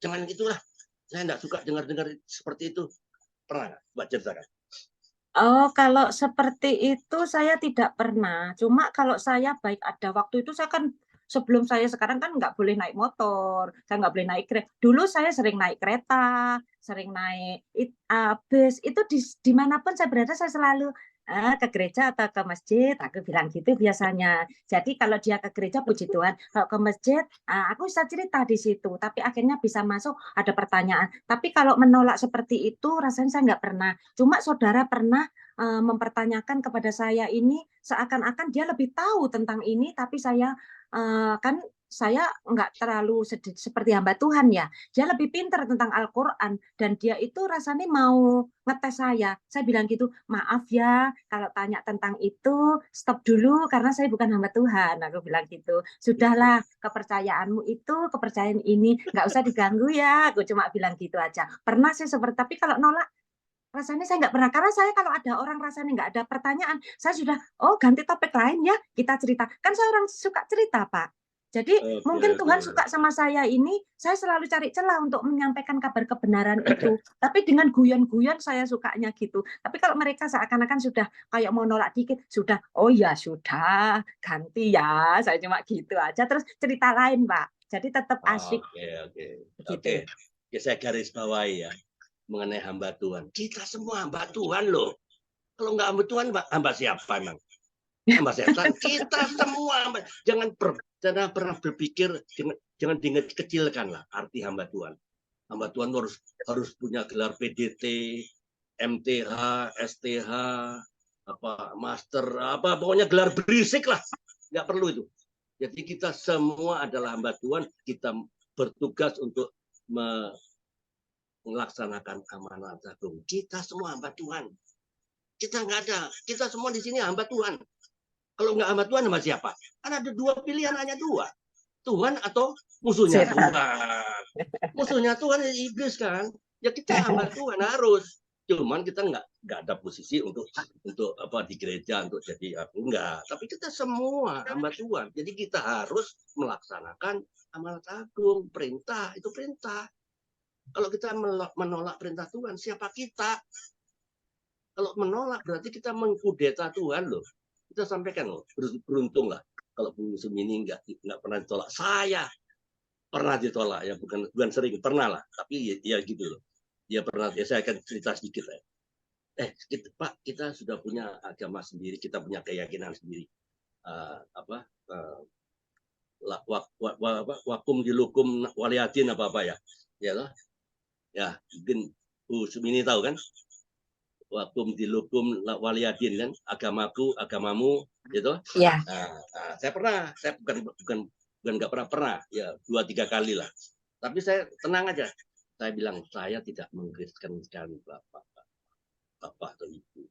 Jangan gitulah. Saya tidak suka dengar-dengar seperti itu. Pernah nggak? Coba ceritakan. Oh, kalau seperti itu saya tidak pernah. Cuma kalau saya baik ada waktu itu saya kan sebelum saya sekarang kan nggak boleh naik motor, saya nggak boleh naik kereta. Dulu saya sering naik kereta, sering naik bus. Itu dimanapun saya berada, saya selalu ke gereja atau ke masjid. Aku bilang gitu biasanya. Jadi kalau dia ke gereja, puji Tuhan. Kalau ke masjid, aku bisa cerita di situ. Tapi akhirnya bisa masuk, ada pertanyaan. Tapi kalau menolak seperti itu, rasanya saya nggak pernah. Cuma saudara pernah mempertanyakan kepada saya ini seakan-akan dia lebih tahu tentang ini, tapi saya kan saya nggak terlalu seperti hamba Tuhan ya. Dia lebih pintar tentang Al-Quran dan dia itu rasanya mau ngetes saya. Saya bilang gitu, maaf ya kalau tanya tentang itu stop dulu karena saya bukan hamba Tuhan. Aku bilang gitu. Sudahlah, kepercayaanmu itu kepercayaan ini nggak usah diganggu ya. Aku cuma bilang gitu aja. Pernah sih seperti, tapi kalau nolak rasanya saya nggak pernah, karena saya kalau ada orang rasanya nggak ada pertanyaan, saya sudah, oh ganti topik lain ya, kita cerita. Kan saya orang suka cerita, Pak. Jadi mungkin Tuhan suka sama saya ini, saya selalu cari celah untuk menyampaikan kabar kebenaran itu. Tapi dengan guyon-guyon saya sukanya gitu. Tapi kalau mereka seakan-akan sudah kayak mau nolak dikit, sudah, oh ya sudah, ganti ya. Saya cuma gitu aja, terus cerita lain, Pak. Jadi tetap asyik. Oke. Ya, saya garis bawahi ya. Mengenai hamba Tuhan. Kita semua hamba Tuhan loh. Kalau nggak hamba Tuhan, hamba siapa emang? Hamba setan. Kita semua hamba. Jangan pernah berpikir, jangan dikecilkan lah arti hamba Tuhan. Hamba Tuhan harus punya gelar PDT, MTH, STH, master, pokoknya gelar berisik lah. Nggak perlu itu. Jadi kita semua adalah hamba Tuhan. Kita bertugas untuk melaksanakan amanat agung. Kita semua hamba Tuhan. Kita nggak ada. Kita semua di sini hamba Tuhan. Kalau nggak hamba Tuhan, hamba siapa? Kan ada dua pilihan, hanya dua. Tuhan atau musuhnya Tuhan. Musuhnya Tuhan iblis kan. Ya kita hamba Tuhan harus. Cuman kita nggak ada posisi untuk di gereja untuk jadi enggak. Tapi kita semua hamba Tuhan. Jadi kita harus melaksanakan amanat agung, perintah itu perintah. Kalau kita menolak perintah Tuhan, siapa kita? Kalau menolak berarti kita mengkudeta Tuhan loh. Kita sampaikan loh, beruntung lah. Kalau Bu Sumini nggak pernah ditolak. Saya pernah ditolak ya, bukan sering, pernah lah. Tapi ya gitu loh. Dia pernah. Ya saya akan cerita sedikit ya. Pak, kita sudah punya agama sendiri, kita punya keyakinan sendiri. Wakum dilukum waliatin apa ya. Ya loh. Ya, mungkin Bu Sumini tahu kan? Wakum dilukum waliyadin kan, agamaku, agamamu, gitu. Ya. Saya bukan nggak pernah, ya 2-3 kali lah. Tapi saya tenang aja. Saya bilang saya tidak mengkristenkan bapak atau ibu.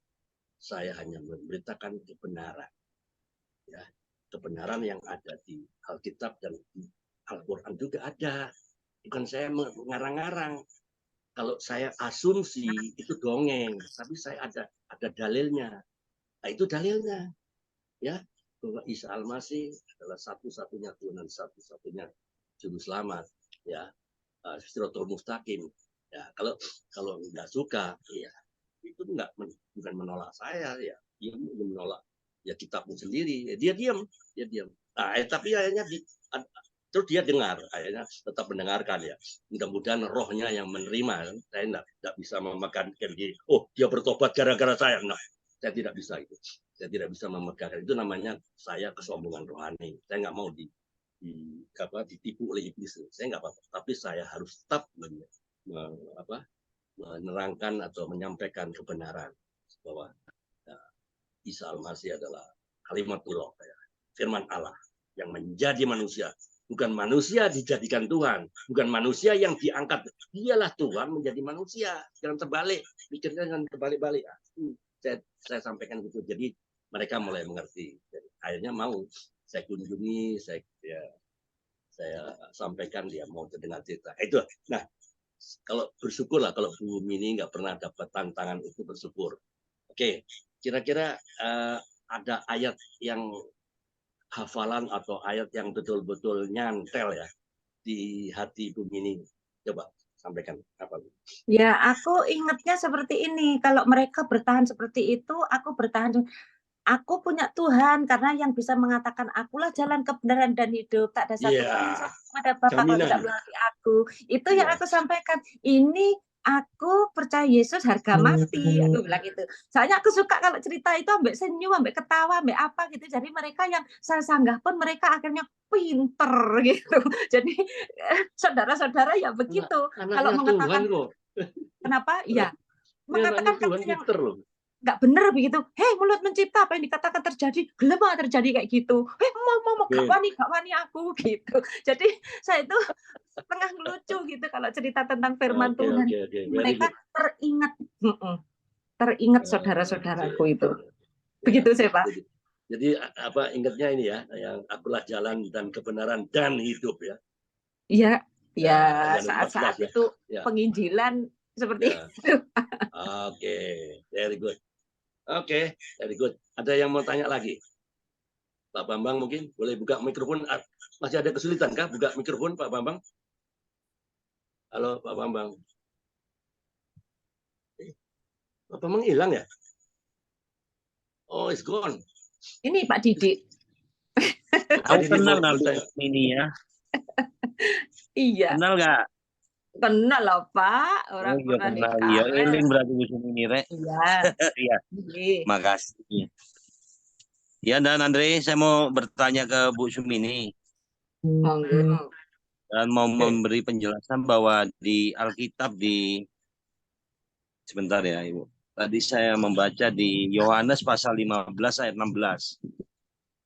Saya hanya memberitakan kebenaran, ya, kebenaran yang ada di Alkitab dan di Al-Quran juga ada. Bukan saya mengarang-arang. Kalau saya asumsi itu dongeng, tapi saya ada dalilnya. Nah, itu dalilnya, ya, bahwa Isa Al-Masih adalah satu-satunya Tuhan dan satu-satunya juru selamat, ya, Siratal Mustaqim. Ya, kalau nggak suka, ya itu bukan menolak saya, ya, dia menolak ya kitabmu sendiri. Ya, dia diam. Nah, tapi akhirnya terus dia dengar, akhirnya tetap mendengarkan ya. Mudah-mudahan rohnya yang menerima. Saya tidak bisa memegang diri. Oh, dia bertobat gara-gara saya. Nah, saya tidak bisa itu. Saya tidak bisa memegang. Itu namanya saya kesombongan rohani. Saya nggak mau ditipu oleh iblis. Saya nggak apa-apa. Tapi saya harus tetap menerangkan atau menyampaikan kebenaran bahwa Isa Al-Masih adalah kalimatullah, firman Allah yang menjadi manusia. Bukan manusia dijadikan Tuhan, bukan manusia yang diangkat. Dialah Tuhan menjadi manusia. Jangan terbalik, pikirnya jangan terbalik-balik. Saya sampaikan gitu. Jadi mereka mulai mengerti. Jadi, akhirnya mau saya kunjungi, saya sampaikan, dia mau terdengar cerita. Itu. Nah, kalau bersyukurlah kalau Bu Mini nggak pernah dapat tantangan itu, bersyukur. Oke, kira-kira ada ayat yang hafalan atau ayat yang betul-betul nyantel ya di hati Bu Mini, coba sampaikan apa? Ya, aku ingatnya seperti ini. Kalau mereka bertahan seperti itu, aku bertahan. aku punya Tuhan karena yang bisa mengatakan akulah jalan kebenaran dan hidup, tak ada satu Iya. orang yang sampai kepada Bapa kalau tidak Jaminan. melalui aku. Itu yang Iya. aku sampaikan. Ini aku percaya Yesus harga mati, aku bilang gitu. Soalnya aku suka kalau cerita itu ambek senyum, ambek ketawa, ambek apa gitu. Jadi mereka yang saya sanggah pun mereka akhirnya pinter gitu. Jadi saudara-saudara ya begitu. Kalau Anaknya Tuhan mengatakan kok. kenapa? Ya, Ini anaknya mengatakan Tuhan kata yang pinter loh. nggak bener begitu. Hei, mulut mencipta, apa yang dikatakan terjadi, gelem terjadi kayak gitu. Mau gak wani aku gitu. Jadi saya itu tengah ngelucu gitu kalau cerita tentang firman Oke, Tuhan. oke, oke. Very Mereka good. teringat saudara-saudaraku itu. Begitu sih, Pak. Jadi apa ingatnya ini ya, yang akulah jalan dan kebenaran dan hidup ya. Iya, ya ayat 14 saat-saat ya. itu Ya. penginjilan seperti Ya. itu. Oke, very good. Oke, very good. Ada yang mau tanya lagi? Pak Bambang mungkin boleh buka mikrofon. Masih ada kesulitan kah buka mikrofon Pak Bambang? Halo Pak Bambang. Pak Bambang hilang ya? Oh, it's gone. Ini Pak Didik. Kamu Jadi kenal buat nggak saya. ini ya? Iya, Kenal nggak? kenal loh Pak. Oh, Orang iya pernah kenal. nikah. Iya, eling berarti Bu Sumini, Rek. Iya. Iya, Iya. makasih. Ya, dan Andre, saya mau bertanya ke Bu Sumini Monggo. dan mau memberi penjelasan bahwa di Alkitab sebentar ya, Ibu. Tadi saya membaca di Yohanes pasal 15 ayat 16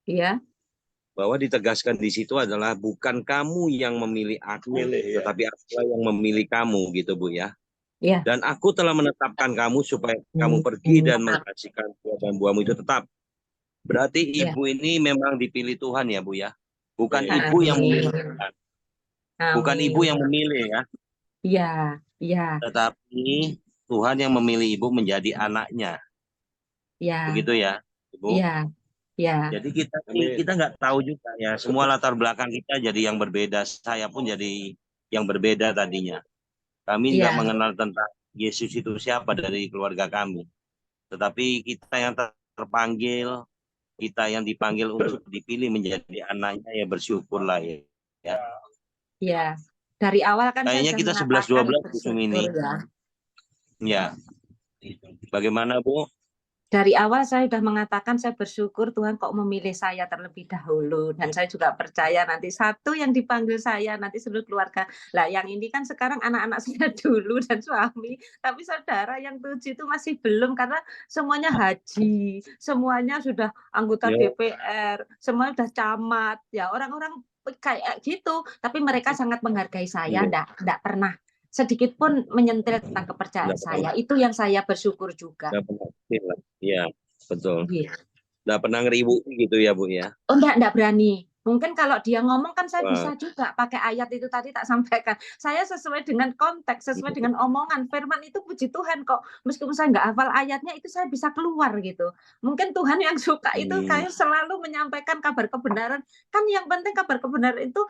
Iya. bahwa ditegaskan di situ adalah bukan kamu yang memilih aku, Milih, ya. tetapi akulah yang memilih kamu, gitu Bu ya. Iya. Dan aku telah menetapkan kamu supaya kamu pergi dan menghasilkan buah dan buahmu itu tetap. Berarti Iya. ibu ini memang dipilih Tuhan ya Bu ya. Bukan Amin. ibu yang memilih Amin. Tuhan. Bukan ibu yang memilih ya. Iya. Iya. Tetapi Tuhan yang memilih ibu menjadi anaknya. Iya. Begitu ya Ibu. Iya. Iya. Jadi Amin. kita nggak tahu juga ya. Semua latar belakang kita jadi yang berbeda. Saya pun jadi yang berbeda tadinya. Kami nggak Iya. mengenal tentang Yesus itu siapa dari keluarga kami. Tetapi kita yang terpanggil, kita yang dipanggil untuk dipilih menjadi anaknya, ya bersyukurlah ya. Iya. Dari awal kan saya Kayaknya sudah kita mengatakan 11-12 Bu Sumini. bersyukur ya. Ya. Bagaimana Bu? Dari awal saya sudah mengatakan saya bersyukur Tuhan kok memilih saya terlebih dahulu, dan saya juga percaya nanti satu yang dipanggil saya nanti seluruh keluarga. Lah yang ini kan sekarang anak-anak saya dulu dan suami, tapi saudara yang 7 itu masih belum karena semuanya haji, semuanya sudah anggota Ya. DPR, semuanya sudah camat, ya orang-orang kayak gitu, tapi mereka sangat menghargai saya, enggak pernah sedikit pun menyentil tentang kepercayaan saya. Itu yang saya bersyukur juga. Nggak pernah. Iya, betul. Iya. Nggak pernah ngeribu gitu ya Bu ya. Oh, enggak berani. Mungkin kalau dia ngomong kan saya Wah. bisa juga pakai ayat itu tadi tak sampaikan. Saya sesuai dengan konteks, sesuai dengan omongan. Firman itu puji Tuhan kok. Meskipun saya nggak hafal ayatnya itu saya bisa keluar gitu. Mungkin Tuhan yang suka itu kayak selalu menyampaikan kabar kebenaran. Kan yang penting kabar kebenaran itu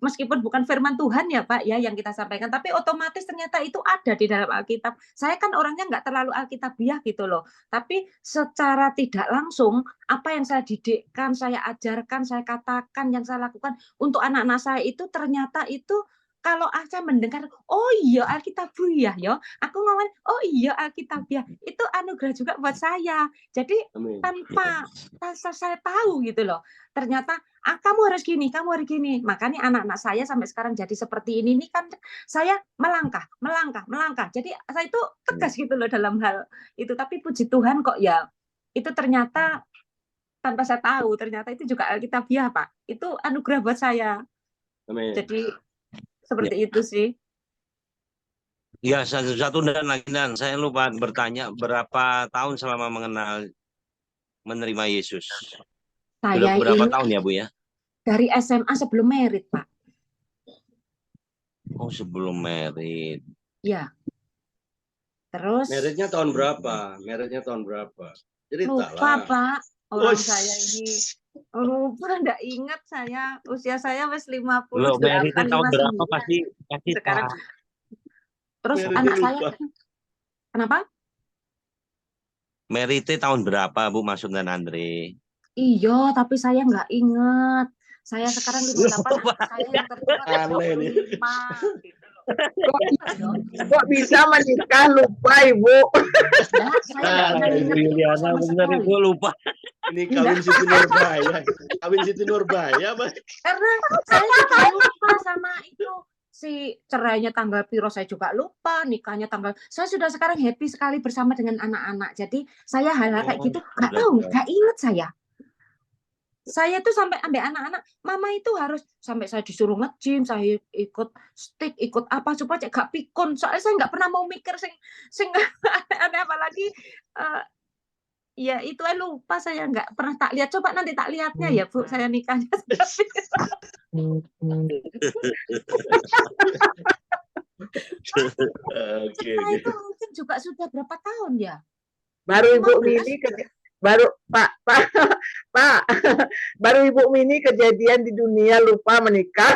meskipun bukan firman Tuhan ya Pak ya yang kita sampaikan, tapi otomatis ternyata itu ada di dalam Alkitab. Saya kan orangnya nggak terlalu alkitabiah gitu loh. Tapi secara tidak langsung apa yang saya didikkan, saya ajarkan, saya katakan, yang saya lakukan untuk anak-anak saya itu ternyata itu kalau saya mendengar, oh iya Alkitabiah ya, aku ngomong, oh iya Alkitabiah, itu anugerah juga buat saya. Jadi Amin. tanpa rasa saya tahu gitu loh, ternyata kamu harus gini, kamu harus gini. Makanya anak-anak saya sampai sekarang jadi seperti ini kan saya melangkah. Jadi saya itu tegas gitu loh dalam hal itu. Tapi puji Tuhan kok ya itu ternyata tanpa saya tahu ternyata itu juga Alkitabiah Pak. Itu anugerah buat saya. Amin. Jadi seperti itu sih. Ya, satu dan lagi, dan saya lupa bertanya berapa tahun selama menerima Yesus. Saya Sudah berapa ini tahun ya Bu ya? dari SMA sebelum merit Pak. Oh, sebelum merit. Ya. Terus Meritnya tahun berapa? Cerita lupa lah. Pak. Orang saya ini lupa, enggak ingat saya. Usia saya wis 58, Loh, meritnya tahun berapa 59. pasti Sekarang. tahu. Terus Meritnya anak lupa. saya kenapa? Merite tahun berapa Bu maksudnya Andre? Iya, tapi saya nggak inget. Saya sekarang 58, anak saya yang tertua Aneh nih. 25. Gitu loh. Kok, Ingat loh. kok bisa menikah lupa Ibu? Ya, saya nggak pernah Ibu ingat itu Yuliana sama bener sekali. Ibu lupa. Ini kawin Siti Nurbaya. Kawin Siti Nurbaya, Mas. Karena saya juga lupa sama itu. Si cerainya tanggal piro saya juga lupa, nikahnya tanggal. Saya sudah sekarang happy sekali bersama dengan anak-anak. Jadi saya hal-hal kayak gitu nggak tahu, nggak inget saya. Saya tuh sampai ambil anak-anak, mama itu harus sampai saya disuruh nge-gym, saya ikut stick, ikut apa supaya gak pikun. Soalnya saya nggak pernah mau mikir sing aneh-aneh apalagi ya itu lupa saya nggak pernah tak lihat. Coba nanti tak lihatnya ya Bu, saya nikahnya. Oke. Setelah itu mungkin juga sudah berapa tahun ya? Baru Ibu 15. Mini baru Pak baru Ibu Mini kejadian di dunia lupa menikah.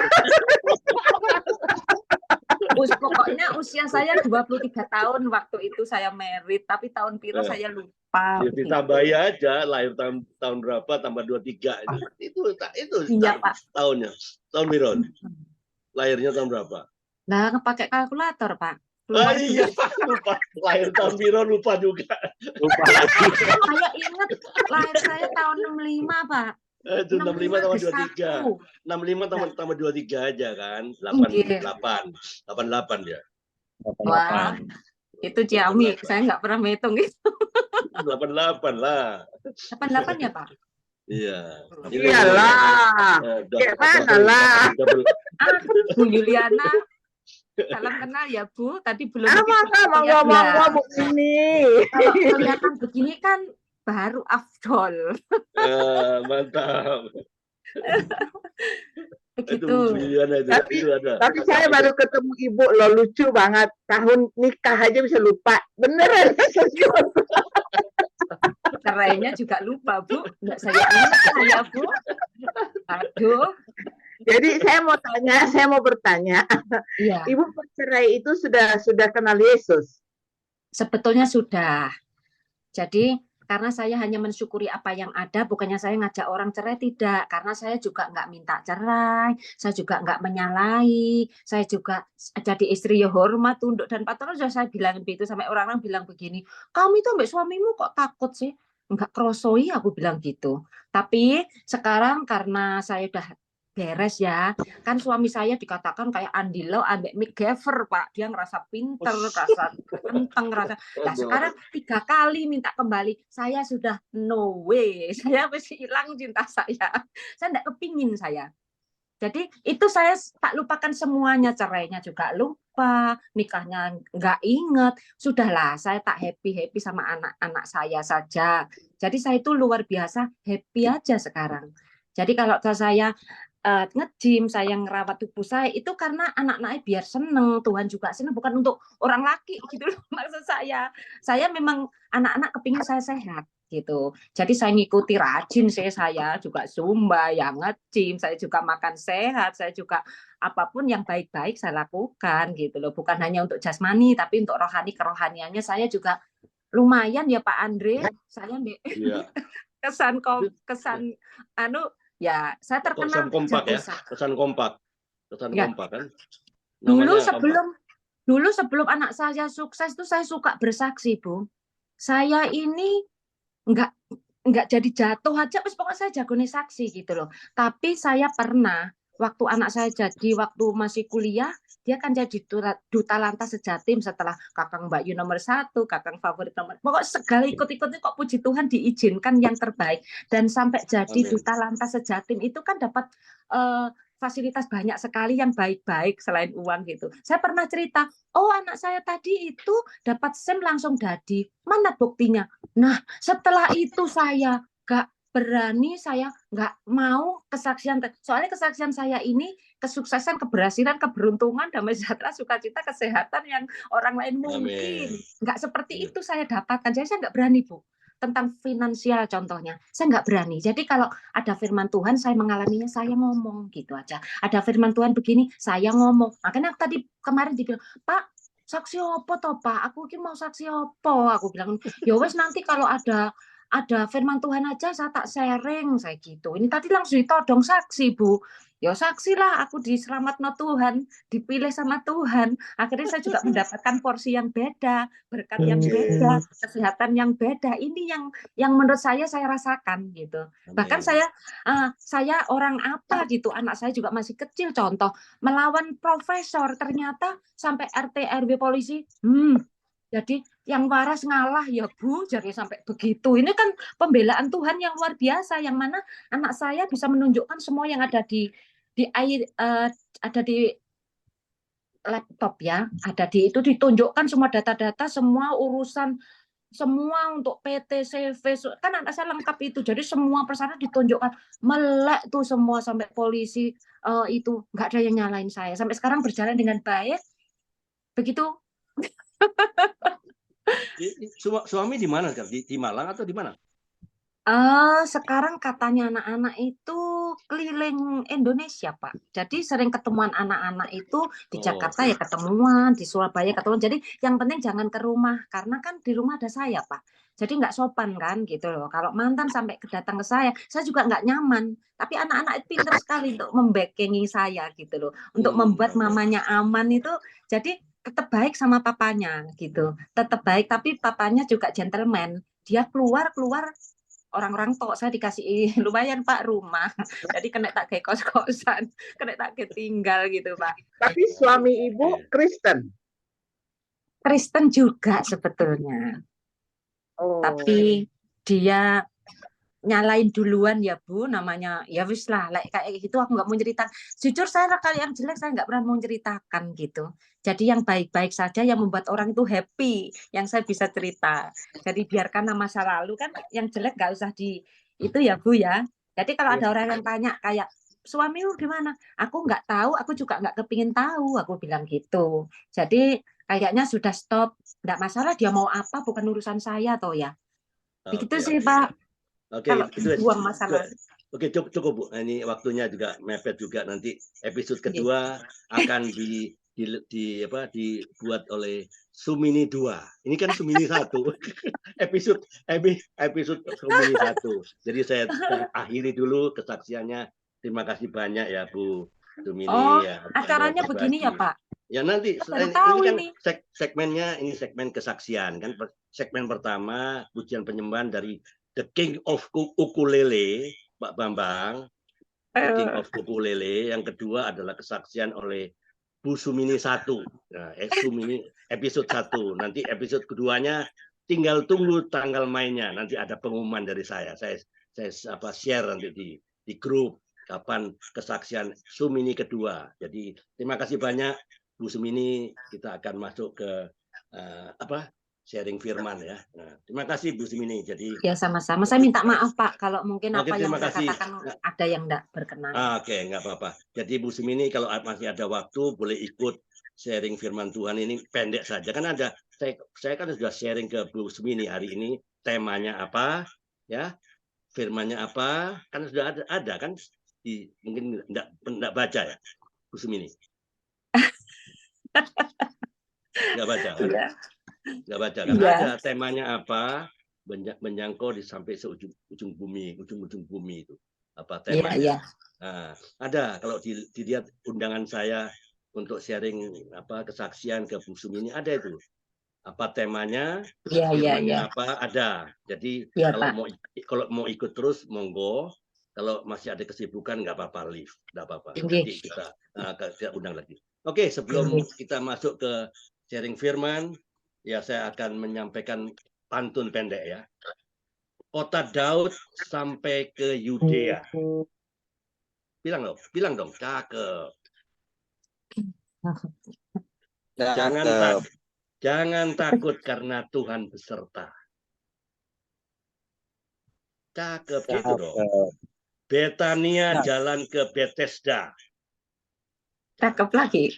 Pokoknya usia saya 23 tahun waktu itu saya married, tapi tahun piro saya lupa. Ya, ditambahi aja lahir tahun berapa tambah 23. Itu Iya, Pak. tahunnya. Tahun Miron. Lahirnya tahun berapa? Nah, pakai kalkulator, Pak. Oh iya, lupa. Lahir tahun Miron lupa juga. Lupa lagi. Saya ingat lahir saya tahun 65, Pak. Itu 65 tambah 23. 65 tambah 23 aja kan. 88 ya. Wah, itu Ciami. Saya nggak pernah menghitung itu. 88 lah. 88 ya, Pak? Iya. Iyalah. Kayak mana lah. Bu Yuliana. Salam kenal ya, Bu. Tadi belum Sama ngomong Bu Mini. Kalau kelihatan begini kan baru afdol. Mantap. Itu Begitu. itu ada. Tapi saya baru ketemu Ibu loh, lucu banget. Tahun nikah aja bisa lupa. Beneran. Cerainya juga lupa, Bu. Nggak saya ingat saya, Bu. Aduh. Jadi saya mau bertanya. Iya. Ibu bercerai itu sudah kenal Yesus? Sebetulnya sudah. Jadi karena saya hanya mensyukuri apa yang ada, bukannya saya ngajak orang cerai, tidak. Karena saya juga nggak minta cerai, saya juga nggak menyalahi, saya juga jadi istri ya hormat, tunduk dan patuh. Sudah saya bilang begitu sampai orang-orang bilang begini, kamu itu ambek suamimu kok takut sih? Nggak kerosoi, aku bilang gitu. Tapi sekarang karena saya udah beres ya, kan suami saya dikatakan kayak Andy Lau ambek Mick Jagger, Pak. Dia ngerasa pinter, rasa ganteng, rasa. Nah sekarang 3 kali minta kembali, saya sudah no way, saya masih hilang cinta saya nggak kepingin saya. Jadi itu saya tak lupakan semuanya, cerainya juga lupa, nikahnya nggak inget. Sudahlah, saya tak happy sama anak-anak saya saja. Jadi saya itu luar biasa happy aja sekarang. Jadi kalau saya nge-gym, saya ngerawat tubuh saya itu karena anak-anaknya biar seneng, Tuhan juga seneng, bukan untuk orang laki gitu loh maksud saya. Saya memang anak-anak kepingin saya sehat gitu. Jadi saya ngikuti rajin saya juga zumba, yang nge-gym, saya juga makan sehat, saya juga apapun yang baik-baik saya lakukan gitu loh. Bukan hanya untuk jasmani tapi untuk rohani, kerohaniannya saya juga lumayan ya Pak Andre. Saya Iya. kesan ya, saya terkenal Kesan kompak ya. jago Kesan kompak. Kesan Ya. kompak kan. Dulu Namanya sebelum anak saya sukses itu saya suka bersaksi, Bu. Saya ini nggak jadi jatuh aja, pokoknya saya jago nih saksi gitu loh. Tapi saya pernah waktu anak saya waktu masih kuliah, dia kan jadi duta lantas sejatim setelah Kakang Mbak Yu nomor 1, Kakang favorit nomor. Pokoknya segala ikut-ikutnya kok puji Tuhan diizinkan yang terbaik dan sampai jadi Amin. duta lantas sejatim itu kan dapat fasilitas banyak sekali yang baik-baik selain uang gitu. Saya pernah cerita, oh anak saya tadi itu dapat SEM langsung dadi. Mana buktinya? Nah, setelah itu saya gak berani, saya nggak mau kesaksian. Soalnya kesaksian saya ini kesuksesan, keberhasilan, keberuntungan, damai sejahtera, sukacita, kesehatan yang orang lain mungkin. Nggak seperti itu saya dapatkan. Jadi saya nggak berani, Bu. Tentang finansial contohnya, saya nggak berani. Jadi kalau ada firman Tuhan, saya mengalaminya, saya ngomong gitu aja. Ada firman Tuhan begini, saya ngomong. Makanya tadi kemarin dibilang, Pak, saksi opo toh Pak? Aku ki mau saksi opo? Aku bilang, ya wes nanti kalau ada firman Tuhan aja saya tak sharing, saya gitu. Ini tadi langsung ditodong saksi, Bu. Ya saksi lah, aku diselamatkan Tuhan, dipilih sama Tuhan. Akhirnya saya juga mendapatkan porsi yang beda, berkat yang beda, kesehatan yang beda. Ini yang menurut saya rasakan gitu. Bahkan saya orang apa gitu, anak saya juga masih kecil, contoh melawan profesor, ternyata sampai RT RW polisi, jadi yang waras ngalah ya Bu, jadi sampai begitu. Ini kan pembelaan Tuhan yang luar biasa, yang mana anak saya bisa menunjukkan semua yang ada di ada di laptop ya, ada di itu ditunjukkan semua data-data, semua urusan, semua untuk PT, CV, kan anak saya lengkap itu. Jadi semua persana ditunjukkan, melek tuh semua sampai polisi itu nggak ada yang nyalain saya. Sampai sekarang berjalan dengan baik. Begitu. Suami di mana sekarang? Di Malang atau di mana? Sekarang katanya anak-anak itu keliling Indonesia, Pak. Jadi sering ketemuan anak-anak itu di Jakarta ya ketemuan, di Surabaya ketemuan. Jadi yang penting jangan ke rumah, karena kan di rumah ada saya, Pak. Jadi nggak sopan kan gitu loh. Kalau mantan sampai datang ke saya juga nggak nyaman. Tapi anak-anak pintar sekali untuk membackingi saya gitu loh. Untuk membuat mamanya aman itu, jadi tetap baik sama papanya gitu. Tetap baik, tapi papanya juga gentleman. Dia keluar orang-orang tok saya dikasih lumayan Pak rumah, jadi kena tak kayak kos-kosan, kena tak tinggal gitu Pak. Tapi suami Ibu Kristen juga sebetulnya, tapi dia nyalain duluan ya Bu, namanya ya wis lah, kayak gitu aku nggak mau cerita. Jujur saya kalau yang jelek saya nggak pernah mau ceritakan gitu. Jadi yang baik-baik saja yang membuat orang itu happy, yang saya bisa cerita. Jadi biarkan masa lalu kan, yang jelek nggak usah di itu ya Bu ya. Jadi kalau ada orang yang tanya kayak suamimu gimana, aku nggak tahu, aku juga nggak kepingin tahu, aku bilang gitu. Jadi kayaknya sudah stop, nggak masalah dia mau apa, bukan urusan saya toh ya. Begitu sih Pak. Kalau buang masalah. Oke, cukup Bu. Nah, ini waktunya juga mepet juga, nanti episode kedua akan dibuat oleh Sumini 2. Ini kan Sumini 1. episode Sumini 1. Jadi saya akhiri dulu kesaksiannya. Terima kasih banyak ya Bu Sumini. Acaranya begini ya Pak. Ya nanti ini kan segmennya, ini segmen kesaksian kan. Segmen pertama pujian penyembahan dari The King of Ukulele, Pak Bambang. The King of Ukulele. Yang kedua adalah kesaksian oleh Bu Sumini 1. Nah, Sumini episode 1. Nanti episode keduanya tinggal tunggu tanggal mainnya. Nanti ada pengumuman dari saya. Saya share nanti di grup kapan kesaksian Sumini kedua. Jadi terima kasih banyak Bu Sumini. Kita akan masuk ke sharing firman ya. Nah, terima kasih Bu Sumini. Jadi ya sama-sama. Saya minta maaf Pak kalau mungkin apa yang saya katakan ada yang tidak berkenan. Oke, nggak apa-apa. Jadi Bu Sumini kalau masih ada waktu boleh ikut sharing firman Tuhan ini, pendek saja. Kan ada saya kan sudah sharing ke Bu Sumini hari ini, temanya apa ya, firmannya apa, kan sudah ada kan, mungkin enggak baca ya Bu Sumini. Nggak baca kan? Nggak baca kan? Ada temanya apa, menjangkau sampai ujung bumi itu apa temanya. Nah, ada kalau dilihat undangan saya untuk sharing kesaksian ke Bu Sumini, ada itu apa temanya, apa ada. Jadi kalau mau ikut terus monggo, kalau masih ada kesibukan nggak apa-apa, leave, nggak apa-apa. Nanti kita undang lagi. Oke, sebelum kita masuk ke sharing firman, ya saya akan menyampaikan pantun pendek ya. Kota Daud sampai ke Yudea. Bilang dong, cakep. Jangan takut karena Tuhan beserta. Cakep gitu dong. Betania jalan ke Bethesda. Cakep lagi.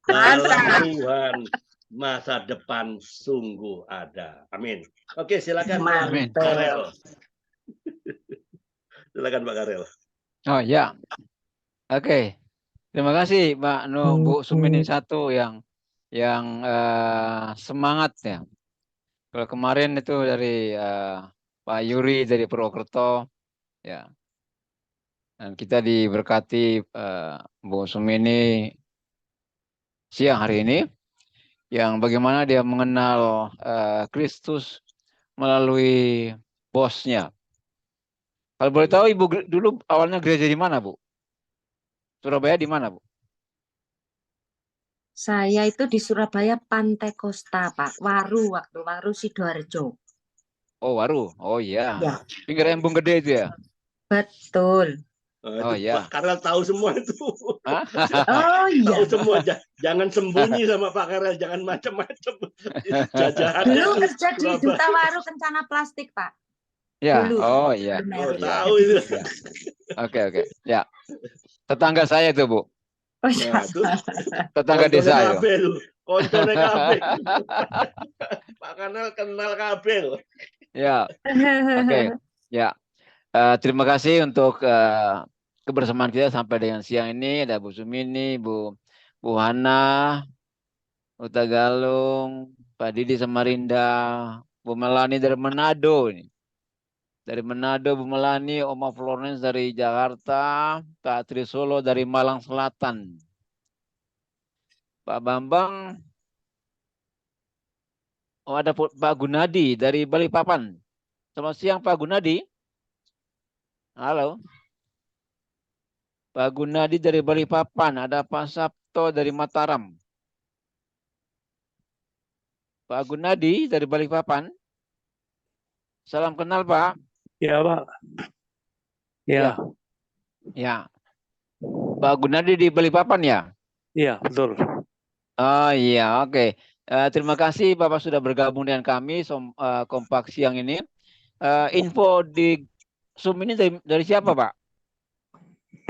Dalam Tuhan masa depan sungguh ada. Amin. Oke, silakan Pak Karel. Silakan Pak Karel. Oh ya. Oke. Terima kasih Mbak Bu Sumini 1 yang yang semangat ya. Kalau kemarin itu dari Pak Yuri dari Purwokerto, ya. Dan kita diberkati Bu Sumini siang hari ini, yang bagaimana dia mengenal Kristus melalui bosnya. Kalau boleh tahu, Ibu dulu awalnya gereja di mana, Bu? Surabaya di mana, Bu? Saya itu di Surabaya Pantai Kosta, Pak. Waru, waktu Waru Sidoarjo. Oh, Waru. Oh iya. Ya, Pinggir Embung Gede itu ya? betul. Oh Itu iya. Pak Karel tahu semua itu. Oh Tahu iya. semua. Jangan sembunyi sama Pak Karel, jangan macam-macam. Jajahannya Dulu itu kerja di Surabaya. Duta Waru Kencana Plastik, Pak. Ya, Dulu. oh iya. Belum Oh, merit. Iya. tahu itu. Ya. Oke. Ya. Tetangga saya itu, Bu. Oh iya. Nah, itu Tetangga koncone desa itu. kabeh itu. Koncone kabeh. Pak Karel kenal kabeh. Ya. Oke. Ya. Terima kasih untuk kebersamaan kita sampai dengan siang ini. Ada Bu Sumini, Bu Hana, Bu Tagalung, Pak Didi Samarinda, Bu Melani dari Manado ini. Dari Manado, Bu Melani, Oma Florence dari Jakarta, Kak Trisolo dari Malang Selatan, Pak Bambang, oh ada Pak Gunadi dari Balikpapan. Selamat siang Pak Gunadi. Halo. Pak Gunadi dari Balikpapan, ada Pak Sabto dari Mataram. Pak Gunadi dari Balikpapan. Salam kenal Pak. Ya Pak. Ya. Ya. Pak Gunadi di Balikpapan ya? Iya betul. Oh iya, oke. Terima kasih Bapak sudah bergabung dengan kami kompak siang ini. Info di Zoom ini dari siapa Pak?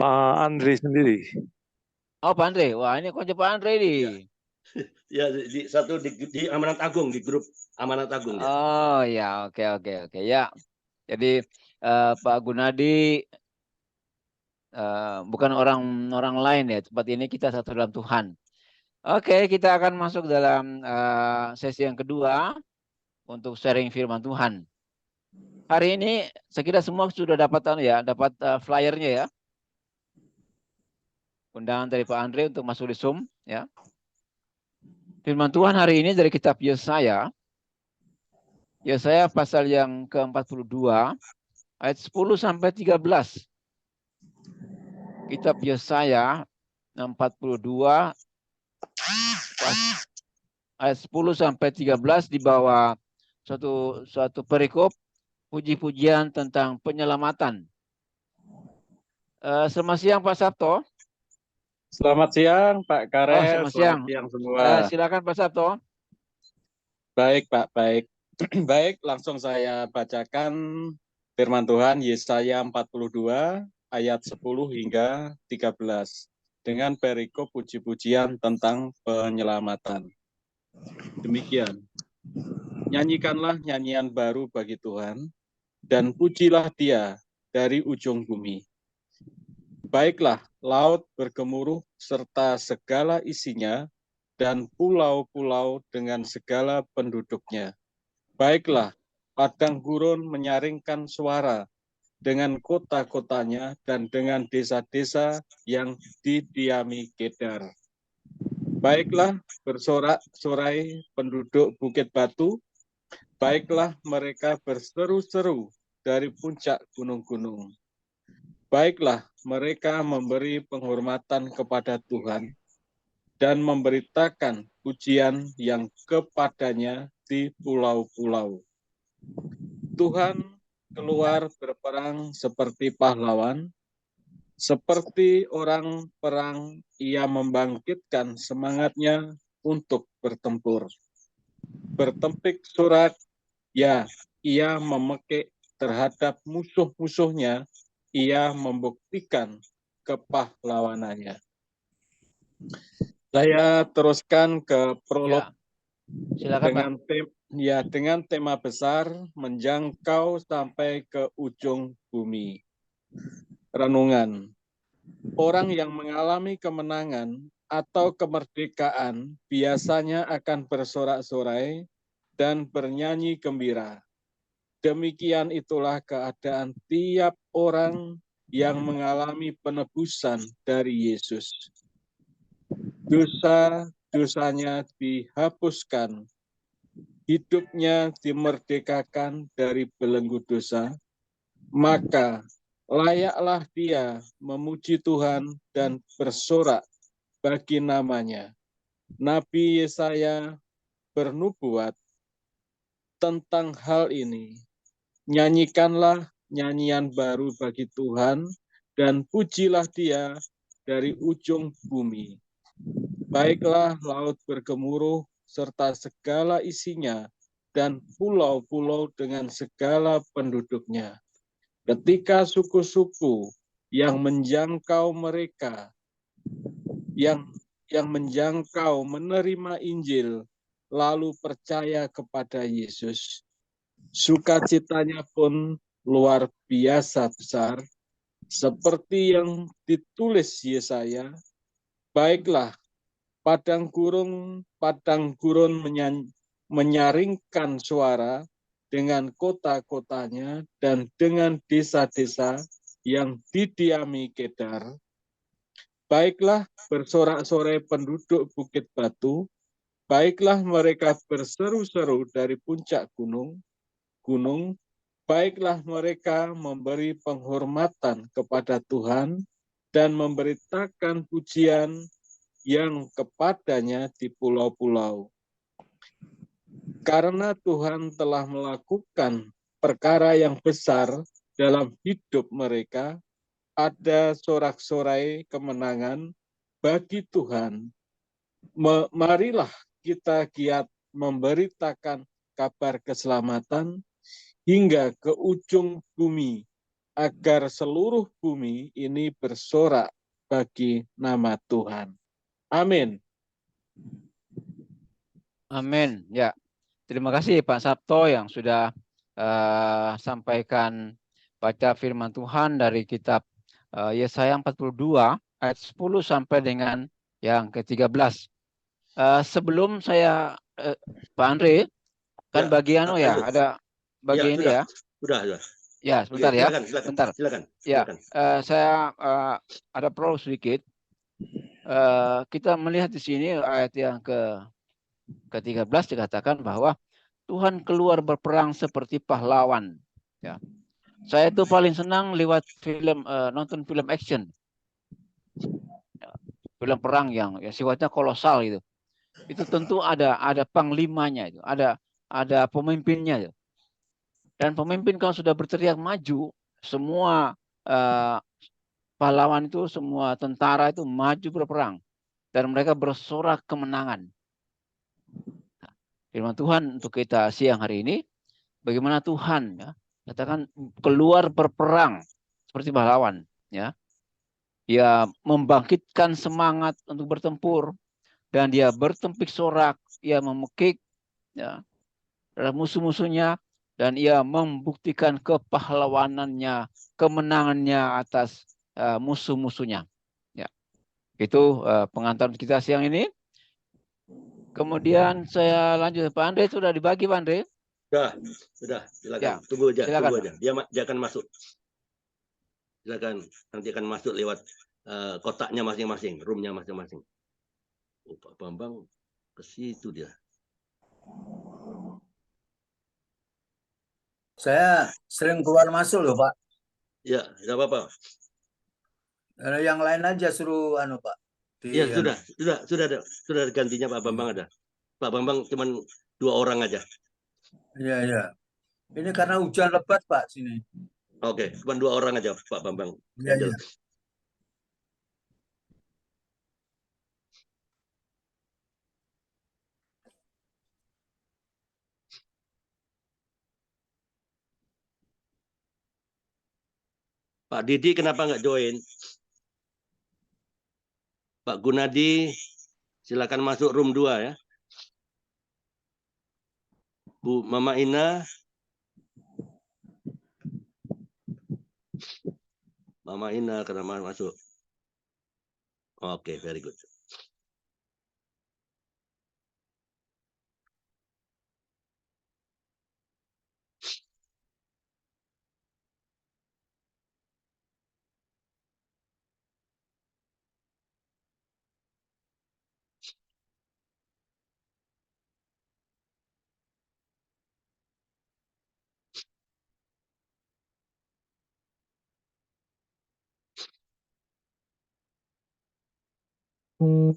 Pak Andri sendiri. Oh Pak Andre, wah ini kunci Pak Andre nih. Ya, di Amanat Agung, di grup Amanat Agung. Ya. Oh ya, oke. Ya, jadi Pak Gunadi bukan orang lain ya. Tempat ini kita satu dalam Tuhan. Oke, kita akan masuk dalam sesi yang kedua untuk sharing firman Tuhan. Hari ini saya kira semua sudah dapat flyernya ya. Undangan dari Pak Andre untuk masuk di Zoom ya. Firman Tuhan hari ini dari kitab Yesaya. Yesaya pasal yang ke-42 ayat 10 sampai 13. Kitab Yesaya 42 ayat 10 sampai 13 di bawah suatu perikop puji-pujian tentang penyelamatan. Selamat siang Pak Sabto. Selamat siang Pak Karel. Selamat siang. Semua. Silakan Pak Sabto. Baik Pak, baik. Baik, langsung saya bacakan firman Tuhan Yesaya 42 ayat 10 hingga 13 dengan perikop puji-pujian tentang penyelamatan. Demikian. Nyanyikanlah nyanyian baru bagi Tuhan dan pujilah Dia dari ujung bumi. Baiklah, laut bergemuruh serta segala isinya, dan pulau-pulau dengan segala penduduknya. Baiklah, padang gurun menyaringkan suara dengan kota-kotanya dan dengan desa-desa yang didiami Kedar. Baiklah, bersorak-sorai penduduk Bukit Batu. Baiklah, mereka berseru-seru dari puncak gunung-gunung. Baiklah, mereka memberi penghormatan kepada Tuhan dan memberitakan pujian yang kepadanya di pulau-pulau. Tuhan keluar berperang seperti pahlawan, seperti orang perang ia membangkitkan semangatnya untuk bertempur. Bertempik surat, ya, ia memekik terhadap musuh-musuhnya, ia membuktikan kepahlawanannya. Saya teruskan ke prolog Ya. Silakan, dengan tema besar menjangkau sampai ke ujung bumi. Renungan. Orang yang mengalami kemenangan atau kemerdekaan biasanya akan bersorak-sorai dan bernyanyi gembira. Demikian itulah keadaan tiap orang yang mengalami penebusan dari Yesus. Dosa-dosanya dihapuskan, hidupnya dimerdekakan dari belenggu dosa, maka layaklah dia memuji Tuhan dan bersorak bagi namanya. Nabi Yesaya bernubuat tentang hal ini. Nyanyikanlah nyanyian baru bagi Tuhan dan pujilah dia dari ujung bumi. Baiklah laut bergemuruh serta segala isinya dan pulau-pulau dengan segala penduduknya. Ketika suku-suku yang menjangkau mereka, yang menjangkau menerima Injil, lalu percaya kepada Yesus, sukacitanya pun luar biasa besar, seperti yang ditulis Yesaya. Baiklah, padang gurun menyaringkan suara dengan kota-kotanya dan dengan desa-desa yang didiami Kedar. Baiklah bersorak-sorai penduduk Bukit Batu, baiklah mereka berseru-seru dari puncak gunung, baiklah mereka memberi penghormatan kepada Tuhan dan memberitakan pujian yang kepadanya di pulau-pulau. Karena Tuhan telah melakukan perkara yang besar dalam hidup mereka, ada sorak-sorai kemenangan bagi Tuhan. Marilah kita giat memberitakan kabar keselamatan hingga ke ujung bumi, agar seluruh bumi ini bersorak bagi nama Tuhan. Amin. Amin. Ya, terima kasih Pak Sabto yang sudah sampaikan baca firman Tuhan dari kitab Yesaya 42 ayat 10 sampai dengan yang ke-13. Sebelum saya Pak Andre kan Ya, bagian lanjut. ada bagian ini ya. Sudah. Ya, sebentar ya. Silakan. Ya, saya ada prolog sedikit. Kita melihat di sini ayat yang ke-13 dikatakan bahwa Tuhan keluar berperang seperti pahlawan. Ya. Saya itu paling senang lewat film nonton film action, ya, film perang yang ya, sifatnya kolosal gitu. Itu tentu ada panglimanya itu, ada pemimpinnya itu. Dan pemimpin kalau sudah berteriak maju, semua pahlawan itu, semua tentara itu maju berperang dan mereka bersorak kemenangan. Firman Tuhan untuk kita siang hari ini, bagaimana Tuhan ya katakan keluar berperang seperti pahlawan, ya. Dia membangkitkan semangat untuk bertempur dan dia bertempik sorak, ia memekik ya musuh-musuhnya dan ia membuktikan kepahlawanannya, kemenangannya atas musuh-musuhnya. Ya. Itu pengantar kita siang ini. Kemudian saya lanjut, Pak Andre sudah dibagi, Pak Andre? Sudah, silakan. Ya, tunggu aja. Dia akan masuk. Silakan, nanti akan masuk lewat kotaknya masing-masing, roomnya masing-masing. Oh, Pak Bambang ke situ dia. Saya sering keluar masuk loh, Pak. Ya, tidak apa-apa. Yang lain aja suruh Pak. Ya, sudah gantinya Pak Bambang ada. Pak Bambang cuma 2 orang aja. Iya. Ini karena hujan lebat, Pak, sini. Oke, cuma 2 orang aja Pak Bambang. Iya. Pak Didi kenapa nggak join? Pak Gunadi, silakan masuk room 2 ya. Bu Mama Ina. Mama Ina kenapa masuk? Oke, very good. Hmm.